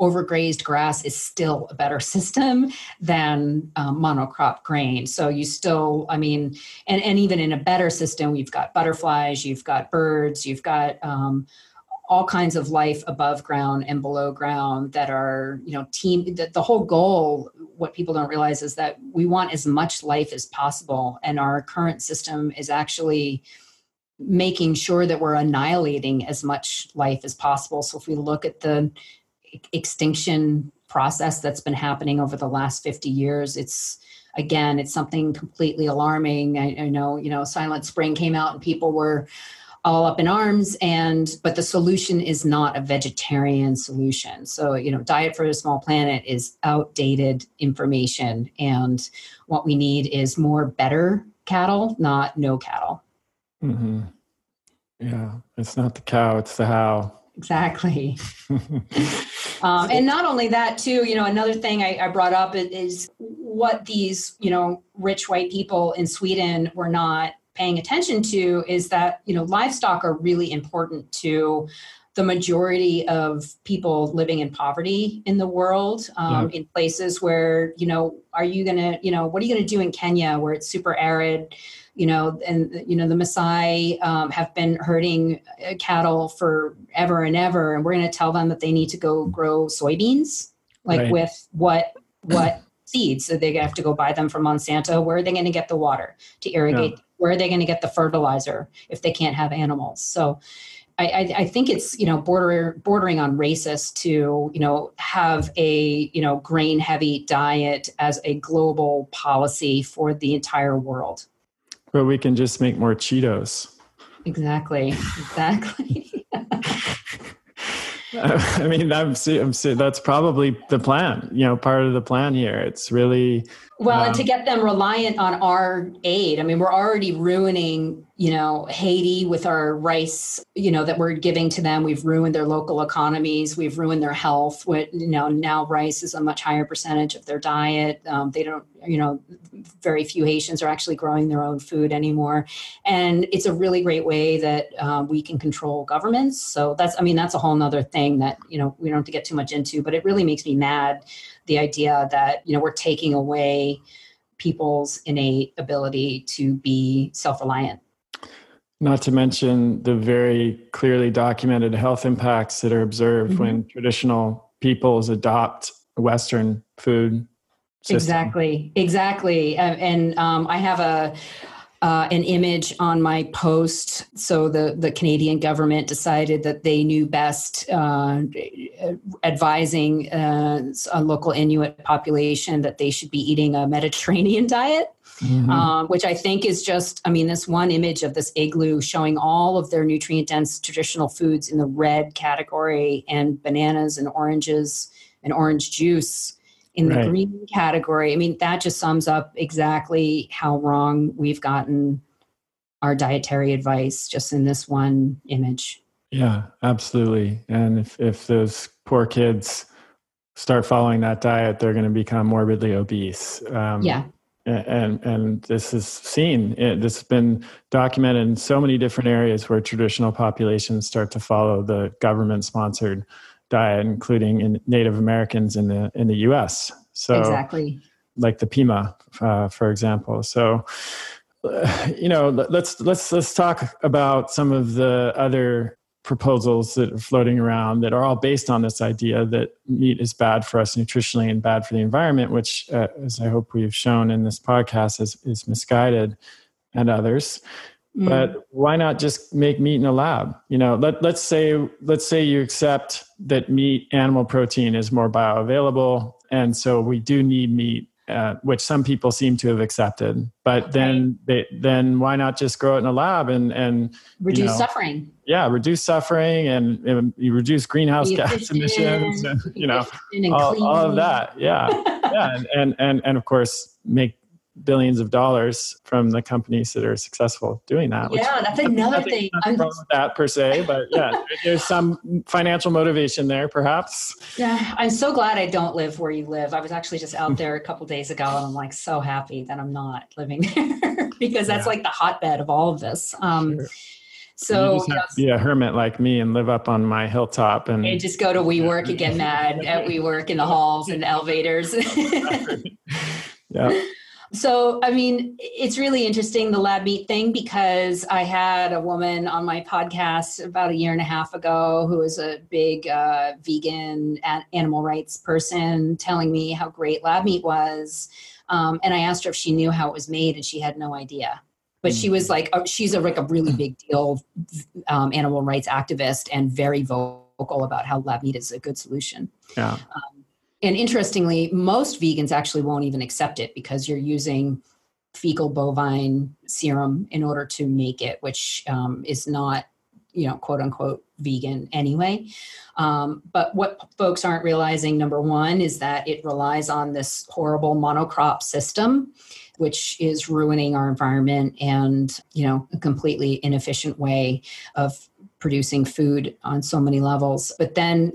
B: overgrazed grass is still a better system than monocrop grain. So you still, and even in a better system, you've got butterflies, you've got birds, you've got all kinds of life above ground and below ground that are, the whole goal, what people don't realize is that we want as much life as possible. And our current system is actually making sure that we're annihilating as much life as possible. So if we look at the extinction process that's been happening over the last 50 years, it's something completely alarming. I know, Silent Spring came out and people were all up in arms, but the solution is not a vegetarian solution. So, Diet for a Small Planet is outdated information. And what we need is more better cattle, not no cattle.
A: Mm-hmm. Yeah. It's not the cow, it's the how.
B: Exactly. And not only that too, another thing I brought up is what these, rich white people in Sweden were not paying attention to is that, livestock are really important to the majority of people living in poverty in the world, in places where, what are you going to do in Kenya where it's super arid? The Maasai have been herding cattle forever and ever, and we're going to tell them that they need to go grow soybeans, with what seeds? So they have to go buy them from Monsanto. Where are they going to get the water to irrigate? Yeah. Where are they going to get the fertilizer if they can't have animals? So I think it's, bordering on racist to, have a, grain heavy diet as a global policy for the entire world.
A: But we can just make more Cheetos.
B: Exactly.
A: I mean, that's probably the plan, part of the plan here. It's really...
B: Well, and to get them reliant on our aid. I mean, we're already ruining, Haiti with our rice, that we're giving to them. We've ruined their local economies. We've ruined their health. Now rice is a much higher percentage of their diet. They don't, very few Haitians are actually growing their own food anymore. And it's a really great way that we can control governments. So that's a whole nother thing that, we don't have to get too much into, but it really makes me mad. The idea that, we're taking away people's innate ability to be self-reliant. Not to mention the very clearly documented health impacts that are observed when traditional peoples adopt Western food system. Exactly. And I have an image on my post. So the Canadian government decided that they knew best, advising a local Inuit population that they should be eating a Mediterranean diet, which I think is just, this one image of this igloo showing all of their nutrient-dense traditional foods in the red category and bananas and oranges and orange juice in the green category. That just sums up exactly how wrong we've gotten our dietary advice just in this one image. Yeah, absolutely. And if those poor kids start following that diet, they're going to become morbidly obese. And this is seen. This has been documented in so many different areas where traditional populations start to follow the government-sponsored diet, including in Native Americans in the U.S. So, exactly, like the Pima, for example. So, let's talk about some of the other proposals that are floating around that are all based on this idea that meat is bad for us nutritionally and bad for the environment, which, as I hope we've shown in this podcast, is misguided, and others. But why not just make meat in a lab? Let's say you accept that animal protein is more bioavailable, and so we do need meat, which some people seem to have accepted. But then why not just grow it in a lab and reduce suffering? Yeah, reduce suffering and you reduce greenhouse gas emissions, and all of that. Yeah, and of course make billions of dollars from the companies that are successful doing that. That's another thing. Nothing wrong with that per se, but there's some financial motivation there, perhaps. Yeah, I'm so glad I don't live where you live. I was actually just out there a couple days ago, and I'm so happy that I'm not living there because that's like the hotbed of all of this. Sure. So you just have to be a hermit like me and live up on my hilltop and just go to WeWork and get mad at WeWork in the halls and elevators. Yeah. So, it's really interesting, the lab meat thing, because I had a woman on my podcast about 1.5 years ago who is a big vegan animal rights person telling me how great lab meat was. And I asked her if she knew how it was made, and she had no idea. But she was she's a really big deal animal rights activist and very vocal about how lab meat is a good solution. Yeah. And interestingly, most vegans actually won't even accept it because you're using fecal bovine serum in order to make it, which is not, quote unquote, vegan anyway. But what folks aren't realizing, number one, is that it relies on this horrible monocrop system, which is ruining our environment and, a completely inefficient way of producing food on so many levels. But then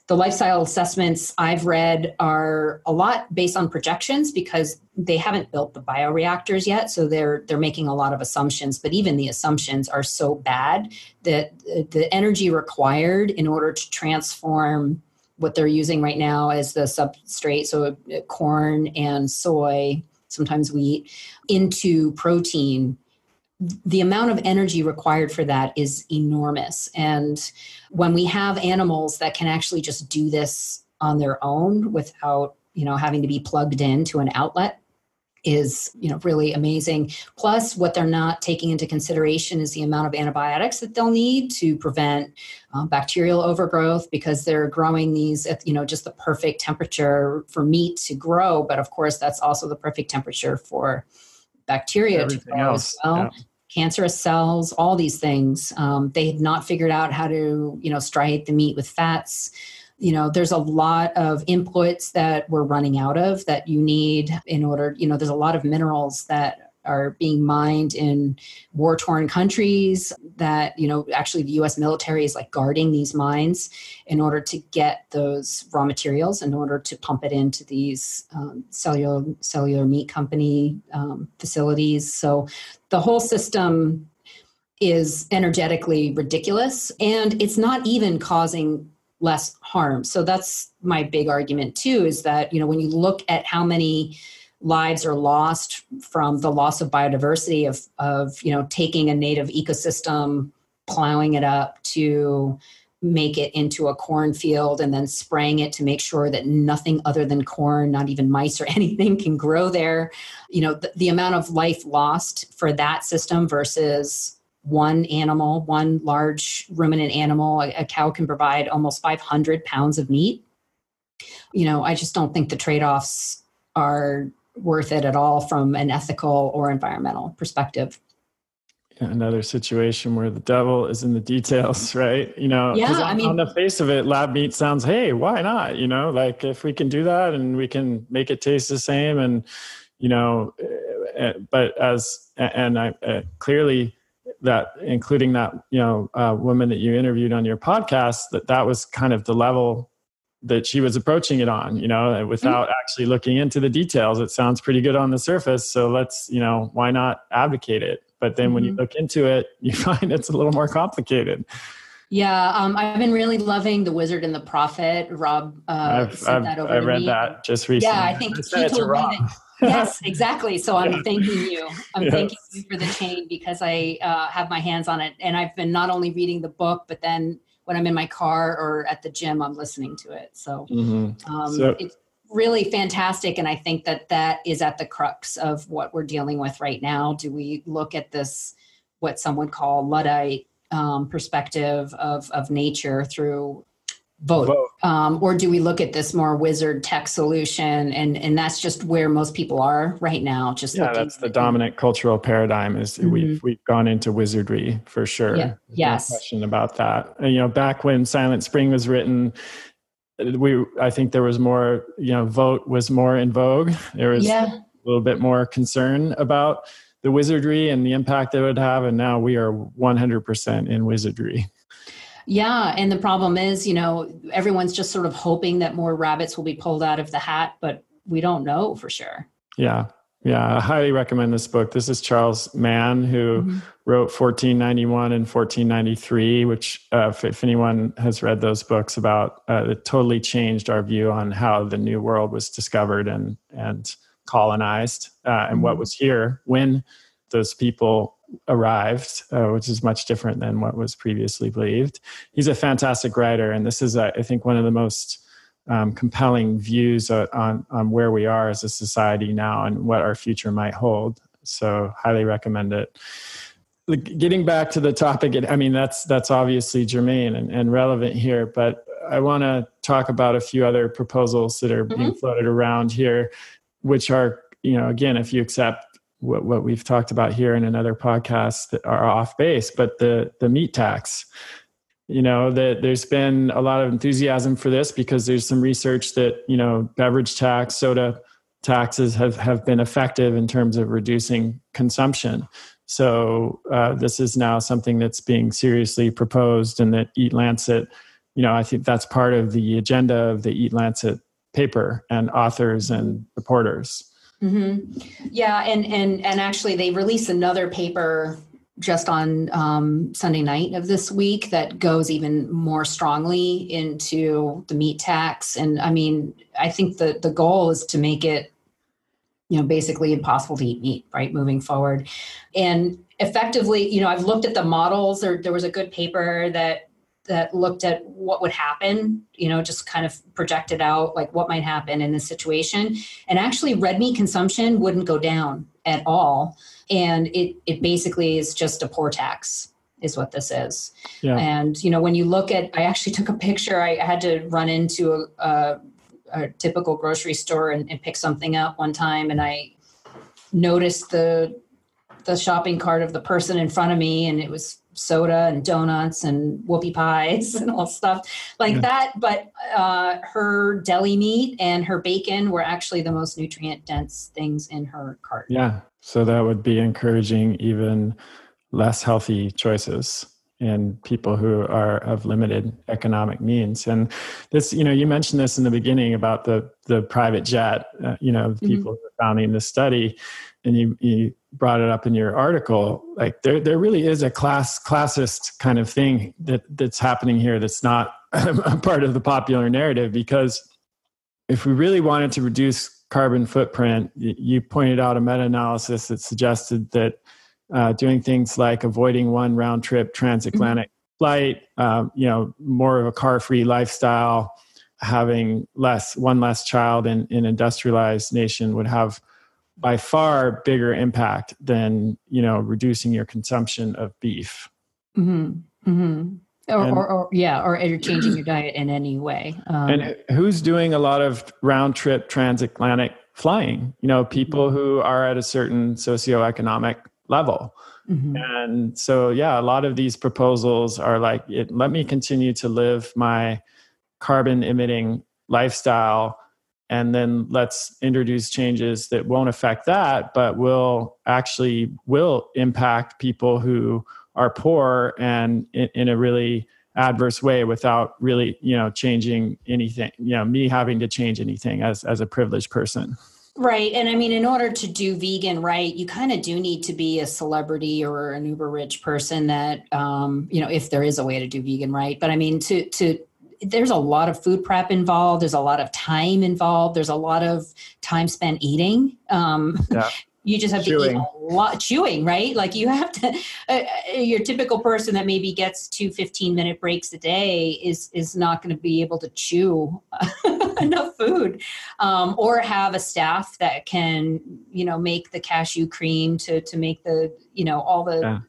B: the lifestyle assessments I've read are a lot based on projections because they haven't built the bioreactors yet. So they're making a lot of assumptions, but even the assumptions are so bad that the energy required in order to transform what they're using right now as the substrate, so corn and soy, sometimes wheat, into protein, the amount of energy required for that is enormous. And when we have animals that can actually just do this on their own without, having to be plugged into an outlet, is, really amazing. Plus, what they're not taking into consideration is the amount of antibiotics that they'll need to prevent bacterial overgrowth, because they're growing these at, just the perfect temperature for meat to grow. But of course, that's also the perfect temperature for bacteria to grow as well. Yeah. Cancerous cells, all these things. They had not figured out how to, striate the meat with fats. There's a lot of inputs that we're running out of that you need in order, there's a lot of minerals that are being mined in war-torn countries that, actually the U.S. military is like guarding these mines in order to get those raw materials, in order to pump it into these cellular meat company facilities. So the whole system is energetically ridiculous, and it's not even causing less harm. So that's my big argument too, is that, when you look at how many lives are lost from the loss of biodiversity of taking a native ecosystem, plowing it up to make it into a cornfield and then spraying it to make sure that nothing other than corn, not even mice or anything, can grow there. The amount of life lost for that system versus one animal, one large ruminant animal, a cow can provide almost 500 pounds of meat. I just don't think the trade-offs are worth it at all from an ethical or environmental perspective.
A: Another situation where the devil is in the details, right? On the face of it, lab meat sounds, hey, why not? Like if we can do that and we can make it taste the same, and clearly that, including that woman that you interviewed on your podcast, that was kind of the level that she was approaching it on, without actually looking into the details. It sounds pretty good on the surface, so let's why not advocate it? But then when you look into it, you find it's a little more complicated.
B: Yeah, I've been really loving The Wizard and the Prophet. Rob sent that over to me. I read
A: that just recently.
B: Yeah, I think he told me that. Yes, exactly. So I'm thanking you. Thanking you for the chain, because I have my hands on it. And I've been not only reading the book, but then when I'm in my car or at the gym, I'm listening to it. So, it's really fantastic. And I think that is at the crux of what we're dealing with right now. Do we look at this, what some would call Luddite perspective of nature through vote. Or do we look at this more wizard tech solution? And that's just where most people are right now.
A: That's the dominant cultural paradigm is we've gone into wizardry for sure.
B: Yeah. Yes.
A: No question about that. And, back when Silent Spring was written, I think there was more, vote was more in vogue. There was a little bit more concern about the wizardry and the impact it would have. And now we are 100% in wizardry.
B: Yeah. And the problem is, everyone's just sort of hoping that more rabbits will be pulled out of the hat, but we don't know for sure.
A: Yeah. Yeah. I highly recommend this book. This is Charles Mann, who wrote 1491 and 1493, which if anyone has read those books about, it totally changed our view on how the New World was discovered and colonized and what was here when those people arrived, which is much different than what was previously believed. He's a fantastic writer, and this is, I think, one of the most compelling views on where we are as a society now and what our future might hold. So, highly recommend it. Getting back to the topic, that's obviously germane and relevant here, but I want to talk about a few other proposals that are being floated around here, which are, again, if you accept what we've talked about here in another podcast, that are off base, but the meat tax, that there's been a lot of enthusiasm for this because there's some research that, beverage tax, soda taxes have been effective in terms of reducing consumption. So this is now something that's being seriously proposed, and that EAT-Lancet, I think that's part of the agenda of the EAT-Lancet paper and authors and reporters.
B: Mm-hmm. Yeah. And actually they released another paper just on Sunday night of this week that goes even more strongly into the meat tax. And I think the goal is to make it, basically impossible to eat meat, right, moving forward. And effectively, I've looked at the models. There was a good paper that that looked at what would happen, just kind of projected out like what might happen in this situation. And actually red meat consumption wouldn't go down at all. And it basically is just a poor tax is what this is. Yeah. And, when you look at, I actually took a picture, I had to run into a typical grocery store and pick something up one time. And I noticed the shopping cart of the person in front of me, and it was soda and donuts and whoopie pies and all stuff like that. But her deli meat and her bacon were actually the most nutrient dense things in her cart.
A: Yeah. So that would be encouraging even less healthy choices in people who are of limited economic means. And this, you mentioned this in the beginning about the private jet, people who are founding this study, and you brought it up in your article. Like there really is a classist kind of thing that's happening here that's not a part of the popular narrative, because if we really wanted to reduce carbon footprint, you pointed out a meta-analysis that suggested that doing things like avoiding one round trip transatlantic flight, more of a car-free lifestyle, having one less child in an industrialized nation would have by far bigger impact than, reducing your consumption of beef.
B: Mm-hmm. Mm-hmm. Or you're changing your diet in any way.
A: And who's doing a lot of round trip transatlantic flying? People who are at a certain socioeconomic level. Mm-hmm. And so, a lot of these proposals are like, let me continue to live my carbon emitting lifestyle, and then let's introduce changes that won't affect that, but will impact people who are poor and in a really adverse way without really, changing anything, me having to change anything as a privileged person.
B: Right. And I mean, in order to do vegan right, you kind of do need to be a celebrity or an uber rich person that, if there is a way to do vegan right. But I mean, there's a lot of food prep involved. There's a lot of time involved. There's a lot of time spent eating. You just have to eat a lot, chewing, right? Like you have to, your typical person that maybe gets 2 15-minute breaks a day is not going to be able to chew enough food, or have a staff that can, make the cashew cream to make the, all the. Yeah.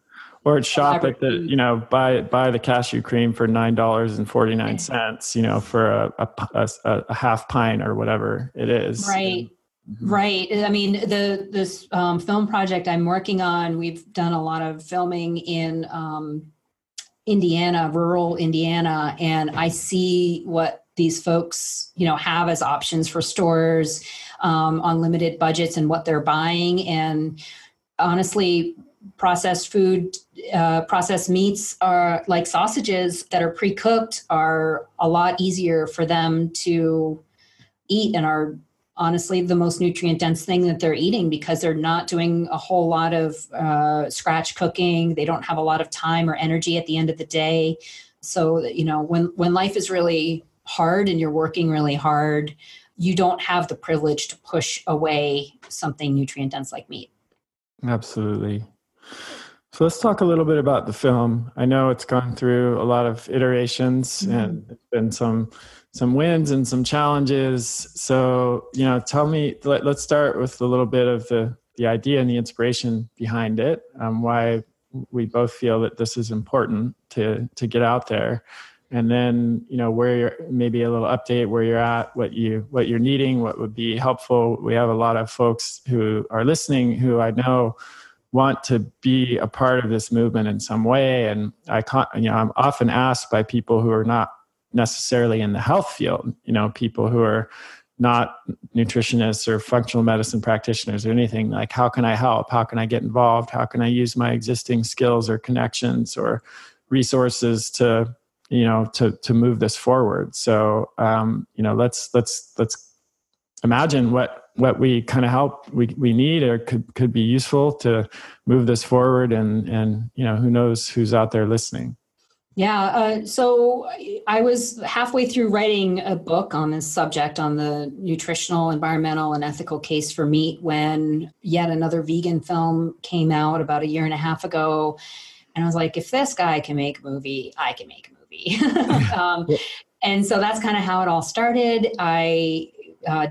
A: Or shop at the, buy the cashew cream for $9.49, for a half pint or whatever it is.
B: Right. Mm-hmm. Right. I mean, this film project I'm working on, we've done a lot of filming in Indiana, rural Indiana, and I see what these folks, have as options for stores on limited budgets and what they're buying. And honestly, processed food, processed meats are like sausages that are pre-cooked are a lot easier for them to eat and are honestly the most nutrient dense thing that they're eating because they're not doing a whole lot of scratch cooking. They don't have a lot of time or energy at the end of the day. So, when life is really hard and you're working really hard, you don't have the privilege to push away something nutrient dense like meat.
A: Absolutely. So let's talk a little bit about the film. I know it's gone through a lot of iterations and it's been some wins and some challenges. So, tell me, let's start with a little bit of the idea and the inspiration behind it, why we both feel that this is important to get out there. And then, where you're, maybe a little update where you're at, what you're needing, what would be helpful. We have a lot of folks who are listening who I know want to be a part of this movement in some way. And I'm often asked by people who are not necessarily in the health field, people who are not nutritionists or functional medicine practitioners or anything, like, how can I help? How can I get involved? How can I use my existing skills or connections or resources to move this forward? So, let's imagine what we kind of help we need or could be useful to move this forward, and who knows who's out there listening.
B: Yeah. So I was halfway through writing a book on this subject, on the nutritional, environmental, and ethical case for meat, when yet another vegan film came out about 1.5 years ago. And I was like, if this guy can make a movie, I can make a movie. be. And so that's kind of how it all started. I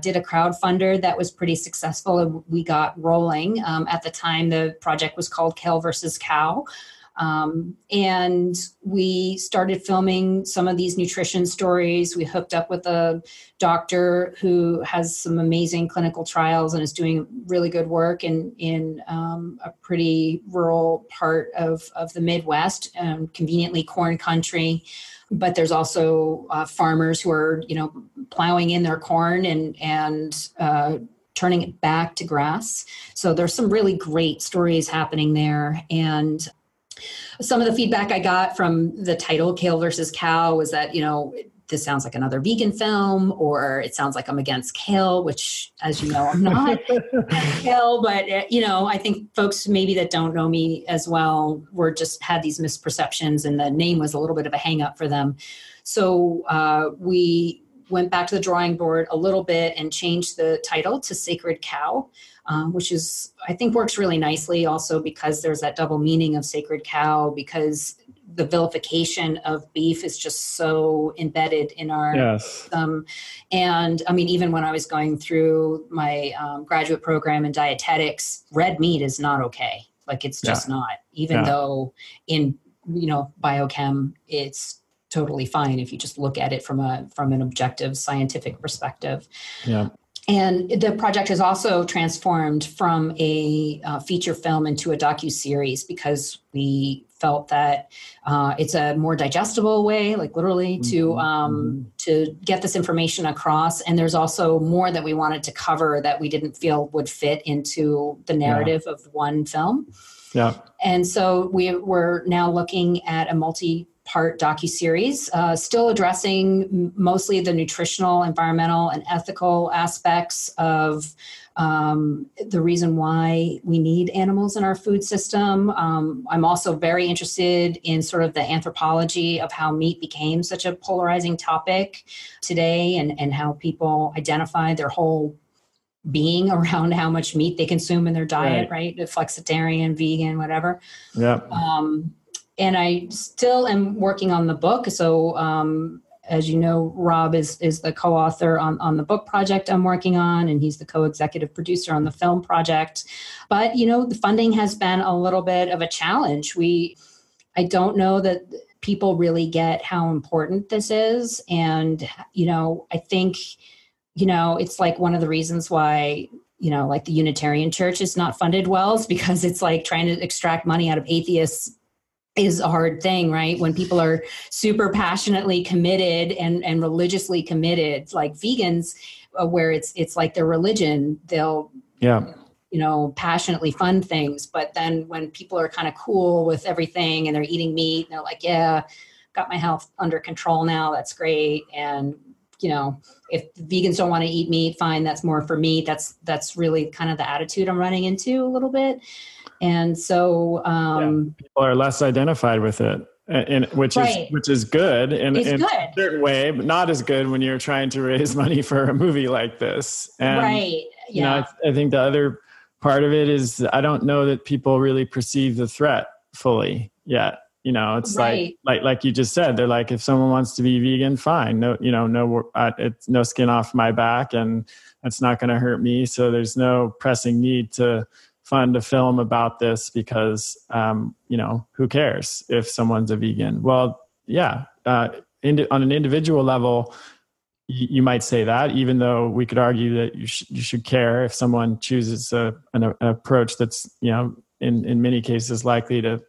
B: did a crowdfunder that was pretty successful, and we got rolling. At the time, the project was called Kale versus Cow. And we started filming some of these nutrition stories. We hooked up with a doctor who has some amazing clinical trials and is doing really good work in a pretty rural part of the Midwest, conveniently corn country. But there's also farmers who are, plowing in their corn and turning it back to grass. So there's some really great stories happening there. And some of the feedback I got from the title Kale versus Cow was that, this sounds like another vegan film, or it sounds like I'm against kale, which, as you know, I'm not against kale. But, I think folks maybe that don't know me as well had these misperceptions, and the name was a little bit of a hang up for them. So we went back to the drawing board a little bit and changed the title to Sacred Cow, which I think works really nicely also because there's that double meaning of sacred cow, because the vilification of beef is just so embedded in our system. And I mean, even when I was going through my graduate program in dietetics, red meat is not okay. Like it's just not, even though in, biochem, it's totally fine if you just look at it from an objective scientific perspective. Yeah. And the project has also transformed from a feature film into a docuseries because we felt that it's a more digestible way, like literally, to get this information across. And there's also more that we wanted to cover that we didn't feel would fit into the narrative of one film. Yeah. And so we're now looking at a multi-part docuseries, still addressing mostly the nutritional, environmental, and ethical aspects of the reason why we need animals in our food system. I'm also very interested in sort of the anthropology of how meat became such a polarizing topic today, and how people identify their whole being around how much meat they consume in their diet, right? Flexitarian, vegan, whatever. Yeah. And I still am working on the book. So, as you know, Rob is the co-author on the book project I'm working on, and he's the co-executive producer on the film project. But, the funding has been a little bit of a challenge. I don't know that people really get how important this is. And, I think, it's like one of the reasons why, like the Unitarian Church is not funded well, is because it's like trying to extract money out of atheists is a hard thing, right? When people are super passionately committed and religiously committed, like vegans, where it's like their religion, they'll, passionately fund things. But then when people are kind of cool with everything and they're eating meat, they're like, yeah, got my health under control now. That's great. And, if vegans don't want to eat meat, fine, that's more for me. That's really kind of the attitude I'm running into a little bit. And so
A: people are less identified with it, which is good in a certain way, but not as good when you're trying to raise money for a movie like this. And, I think the other part of it is I don't know that people really perceive the threat fully yet. It's like you just said, they're like, if someone wants to be vegan, fine. No, it's no skin off my back, and that's not going to hurt me. So there's no pressing need to fund a film about this because, who cares if someone's a vegan? Well, on an individual level, you might say that, even though we could argue that you should care if someone chooses an approach that's, in many cases likely to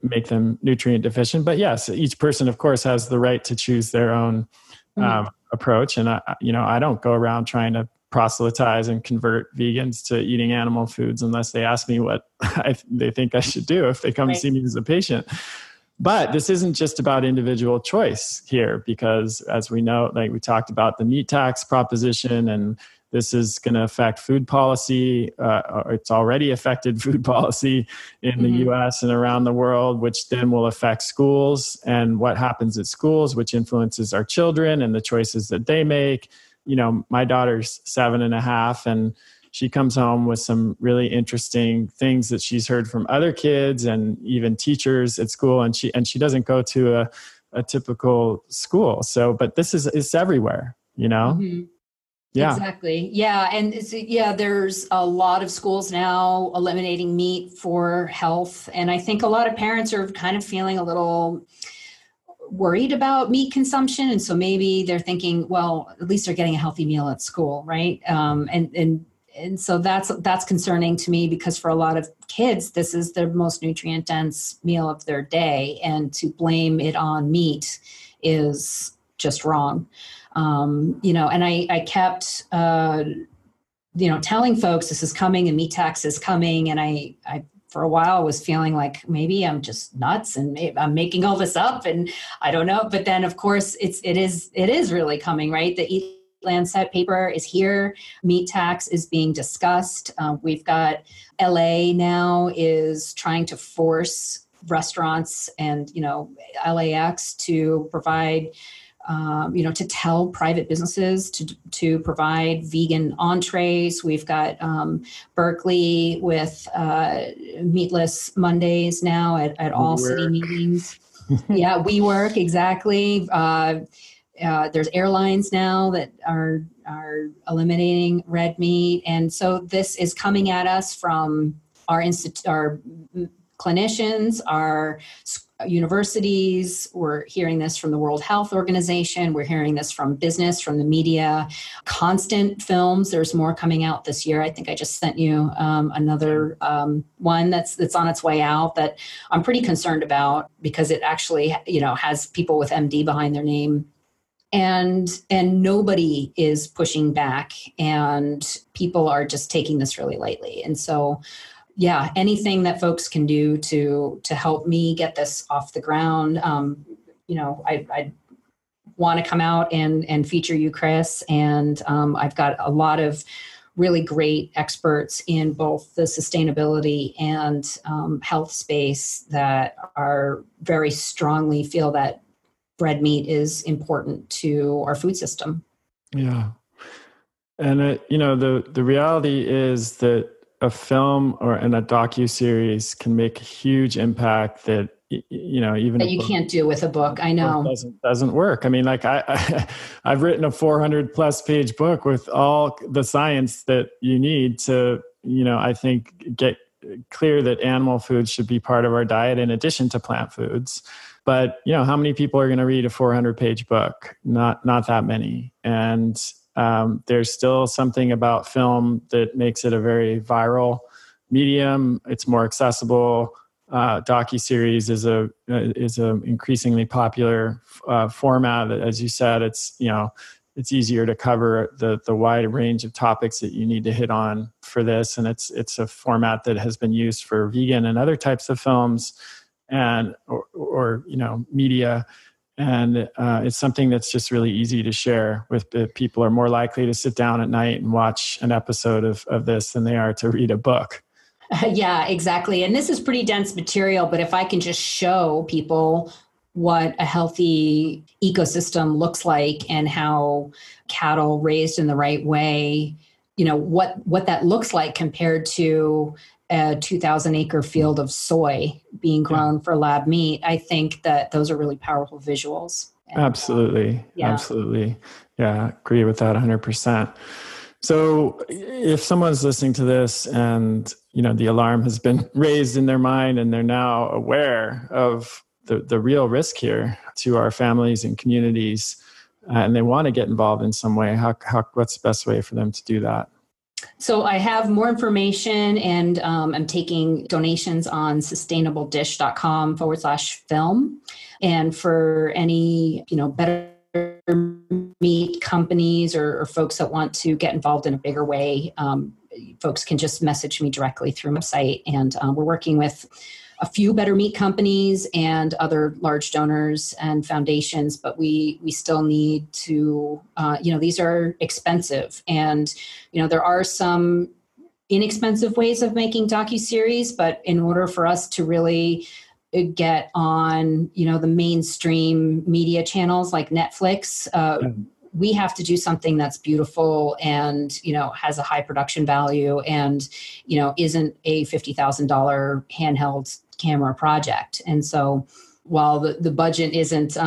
A: make them nutrient deficient. But yes, each person, of course, has the right to choose their own approach. And I don't go around trying to proselytize and convert vegans to eating animal foods unless they ask me what they think I should do if they come see me as a patient. But this isn't just about individual choice here, because as we know, like we talked about the meat tax proposition, and this is going to affect food policy. Or it's already affected food policy in the U.S. and around the world, which then will affect schools and what happens at schools, which influences our children and the choices that they make. My daughter's 7.5, and she comes home with some really interesting things that she's heard from other kids and even teachers at school. And she doesn't go to a typical school. So, but it's everywhere,
B: Mm-hmm.
A: Yeah.
B: Exactly. Yeah. And there's a lot of schools now eliminating meat for health. And I think a lot of parents are kind of feeling a little worried about meat consumption. And so maybe they're thinking, well, at least they're getting a healthy meal at school. Right. And so that's concerning to me, because for a lot of kids, this is their most nutrient dense meal of their day. And to blame it on meat is just wrong. And I kept, telling folks this is coming and meat tax is coming. And I for a while was feeling like maybe I'm just nuts and I'm making all this up and I don't know. But then of course it is really coming, right? The EAT-Lancet paper is here. Meat tax is being discussed. We've got LA now is trying to force restaurants and, LAX to provide to tell private businesses to provide vegan entrees. We've got Berkeley with meatless Mondays now at all city meetings. Yeah, WeWork, exactly. There's airlines now that are eliminating red meat, and so this is coming at us from our clinicians, our universities. We're hearing this from the World Health Organization. We're hearing this from business, from the media, constant films. There's more coming out this year. I think I just sent you another one that's on its way out that I'm pretty concerned about, because it actually, has people with MD behind their name. And nobody is pushing back, and people are just taking this really lightly. And so, yeah, anything that folks can do to help me get this off the ground. I want to come out and feature you, Chris. And I've got a lot of really great experts in both the sustainability and health space that are very strongly feel that red meat is important to our food system. Yeah.
A: And, the reality is that a film and a docuseries can make a huge impact that, even
B: that you can't do with a book. I know
A: doesn't work. I mean, like I've written a 400 plus page book with all the science that you need to, I think get clear that animal foods should be part of our diet in addition to plant foods. But, how many people are going to read a 400 page book? Not that many. And there's still something about film that makes it a very viral medium. It's more accessible. Docuseries is a increasingly popular format. As you said, it's easier to cover the wide range of topics that you need to hit on for this, and it's a format that has been used for vegan and other types of films and or media. And it's something that's just really easy to share with people. Are more likely to sit down at night and watch an episode of this than they are to read a book.
B: Yeah, exactly. And this is pretty dense material, but if I can just show people what a healthy ecosystem looks like and how cattle raised in the right way, what that looks like compared to a 2,000 acre field of soy being grown for lab meat, I think that those are really powerful visuals. And,
A: absolutely. Absolutely. Yeah, agree with that 100%. So if someone's listening to this and, the alarm has been raised in their mind and they're now aware of the real risk here to our families and communities, and they want to get involved in some way, what's the best way for them to do that?
B: So I have more information, and I'm taking donations on sustainabledish.com/film. And for any, better meat companies or folks that want to get involved in a bigger way, folks can just message me directly through my website. And we're working with a few better meat companies and other large donors and foundations, but we still need to, these are expensive. And, there are some inexpensive ways of making docuseries, but in order for us to really get on, the mainstream media channels like Netflix, we have to do something that's beautiful and, has a high production value and, isn't a $50,000 handheld camera project. And so while the budget isn't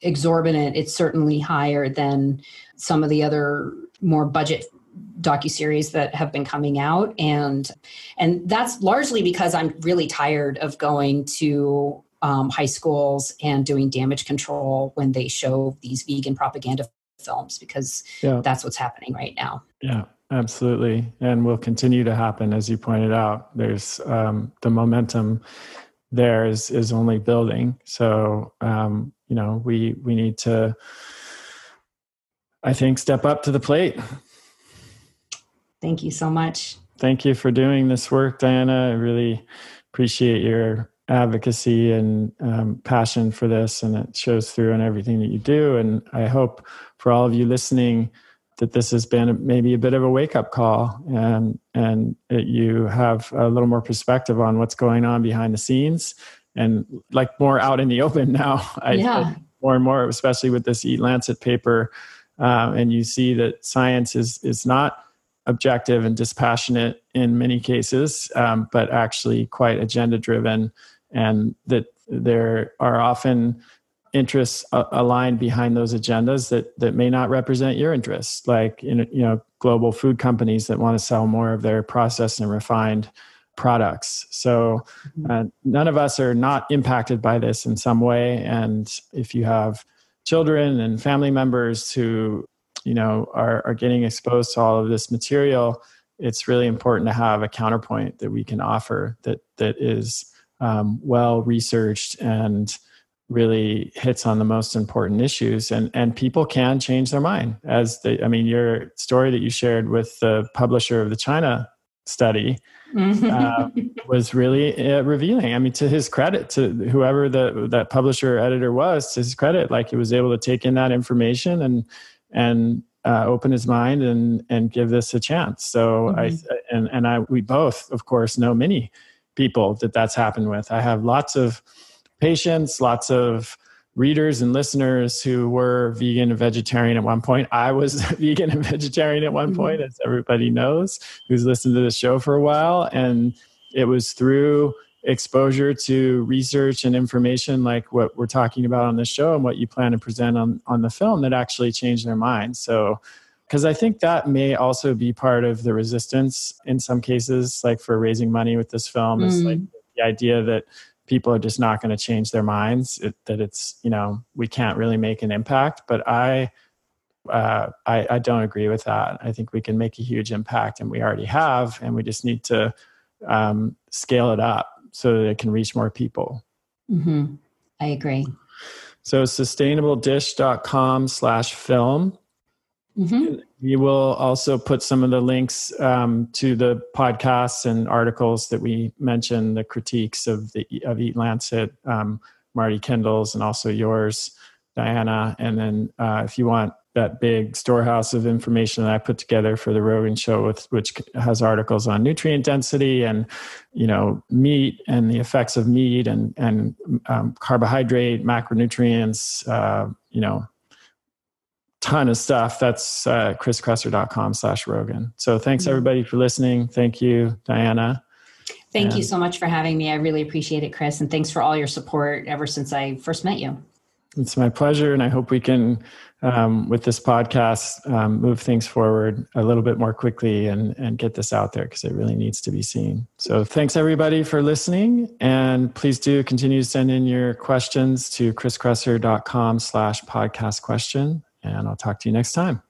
B: exorbitant, it's certainly higher than some of the other more budget docuseries that have been coming out. And that's largely because I'm really tired of going to high schools and doing damage control when they show these vegan propaganda films, because that's what's happening right now.
A: Yeah, absolutely. And will continue to happen, as you pointed out. There's the momentum there is only building. So, we need to, I think, step up to the plate.
B: Thank you so much.
A: Thank you for doing this work, Diana. I really appreciate your advocacy and passion for this, and it shows through in everything that you do. And I hope for all of you listening that this has been maybe a bit of a wake-up call, and that you have a little more perspective on what's going on behind the scenes, and like more out in the open now. I more and more, especially with this EAT-Lancet paper, and you see that science is not objective and dispassionate in many cases, but actually quite agenda-driven, and that there are often interests aligned behind those agendas that may not represent your interests, like global food companies that want to sell more of their processed and refined products. So none of us are not impacted by this in some way. And if you have children and family members who are getting exposed to all of this material, it's really important to have a counterpoint that we can offer that is well researched and really hits on the most important issues. And people can change their mind. Your story that you shared with the publisher of the China study was really revealing. I mean, to his credit, to whoever that publisher or editor was, to his credit, like he was able to take in that information and open his mind and give this a chance. So we both, of course, know many people that's happened with. I have lots of patients, lots of readers and listeners who were vegan and vegetarian at one point. I was vegan and vegetarian at one point, as everybody knows, who's listened to the show for a while. And it was through exposure to research and information like what we're talking about on the show and what you plan to present on the film that actually changed their minds. So, because I think that may also be part of the resistance in some cases, like for raising money with this film, is like the idea that people are just not going to change their minds, that it's, we can't really make an impact. But I don't agree with that. I think we can make a huge impact, and we already have, and we just need to scale it up so that it can reach more people.
B: I agree.
A: So sustainabledish.com/film. We will also put some of the links to the podcasts and articles that we mentioned, the critiques of EAT-Lancet, Marty Kendall's, and also yours, Diana. And then if you want that big storehouse of information that I put together for the Rogan Show, which has articles on nutrient density and, meat and the effects of meat and carbohydrate, macronutrients, ton of stuff. That's chriskresser.com/Rogan. So thanks everybody for listening. Thank you, Diana.
B: Thank you so much for having me. I really appreciate it, Chris. And thanks for all your support ever since I first met you.
A: It's my pleasure. And I hope we can, with this podcast, move things forward a little bit more quickly and get this out there, because it really needs to be seen. So thanks everybody for listening. And please do continue to send in your questions to chriskresser.com/podcast question. And I'll talk to you next time.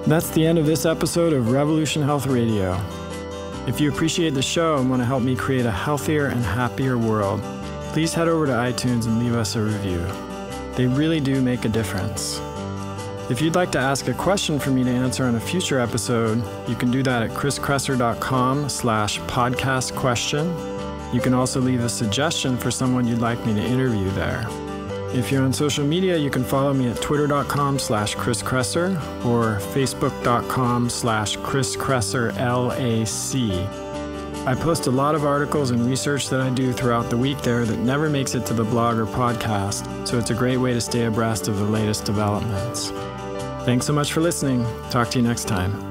A: That's the end of this episode of Revolution Health Radio. If you appreciate the show and want to help me create a healthier and happier world, please head over to iTunes and leave us a review. They really do make a difference. If you'd like to ask a question for me to answer on a future episode, you can do that at chriskresser.com/podcast question. You can also leave a suggestion for someone you'd like me to interview there. If you're on social media, you can follow me at twitter.com/Chris Kresser or facebook.com/Chris Kresser L.A.C. I post a lot of articles and research that I do throughout the week there that never makes it to the blog or podcast, so it's a great way to stay abreast of the latest developments. Thanks so much for listening. Talk to you next time.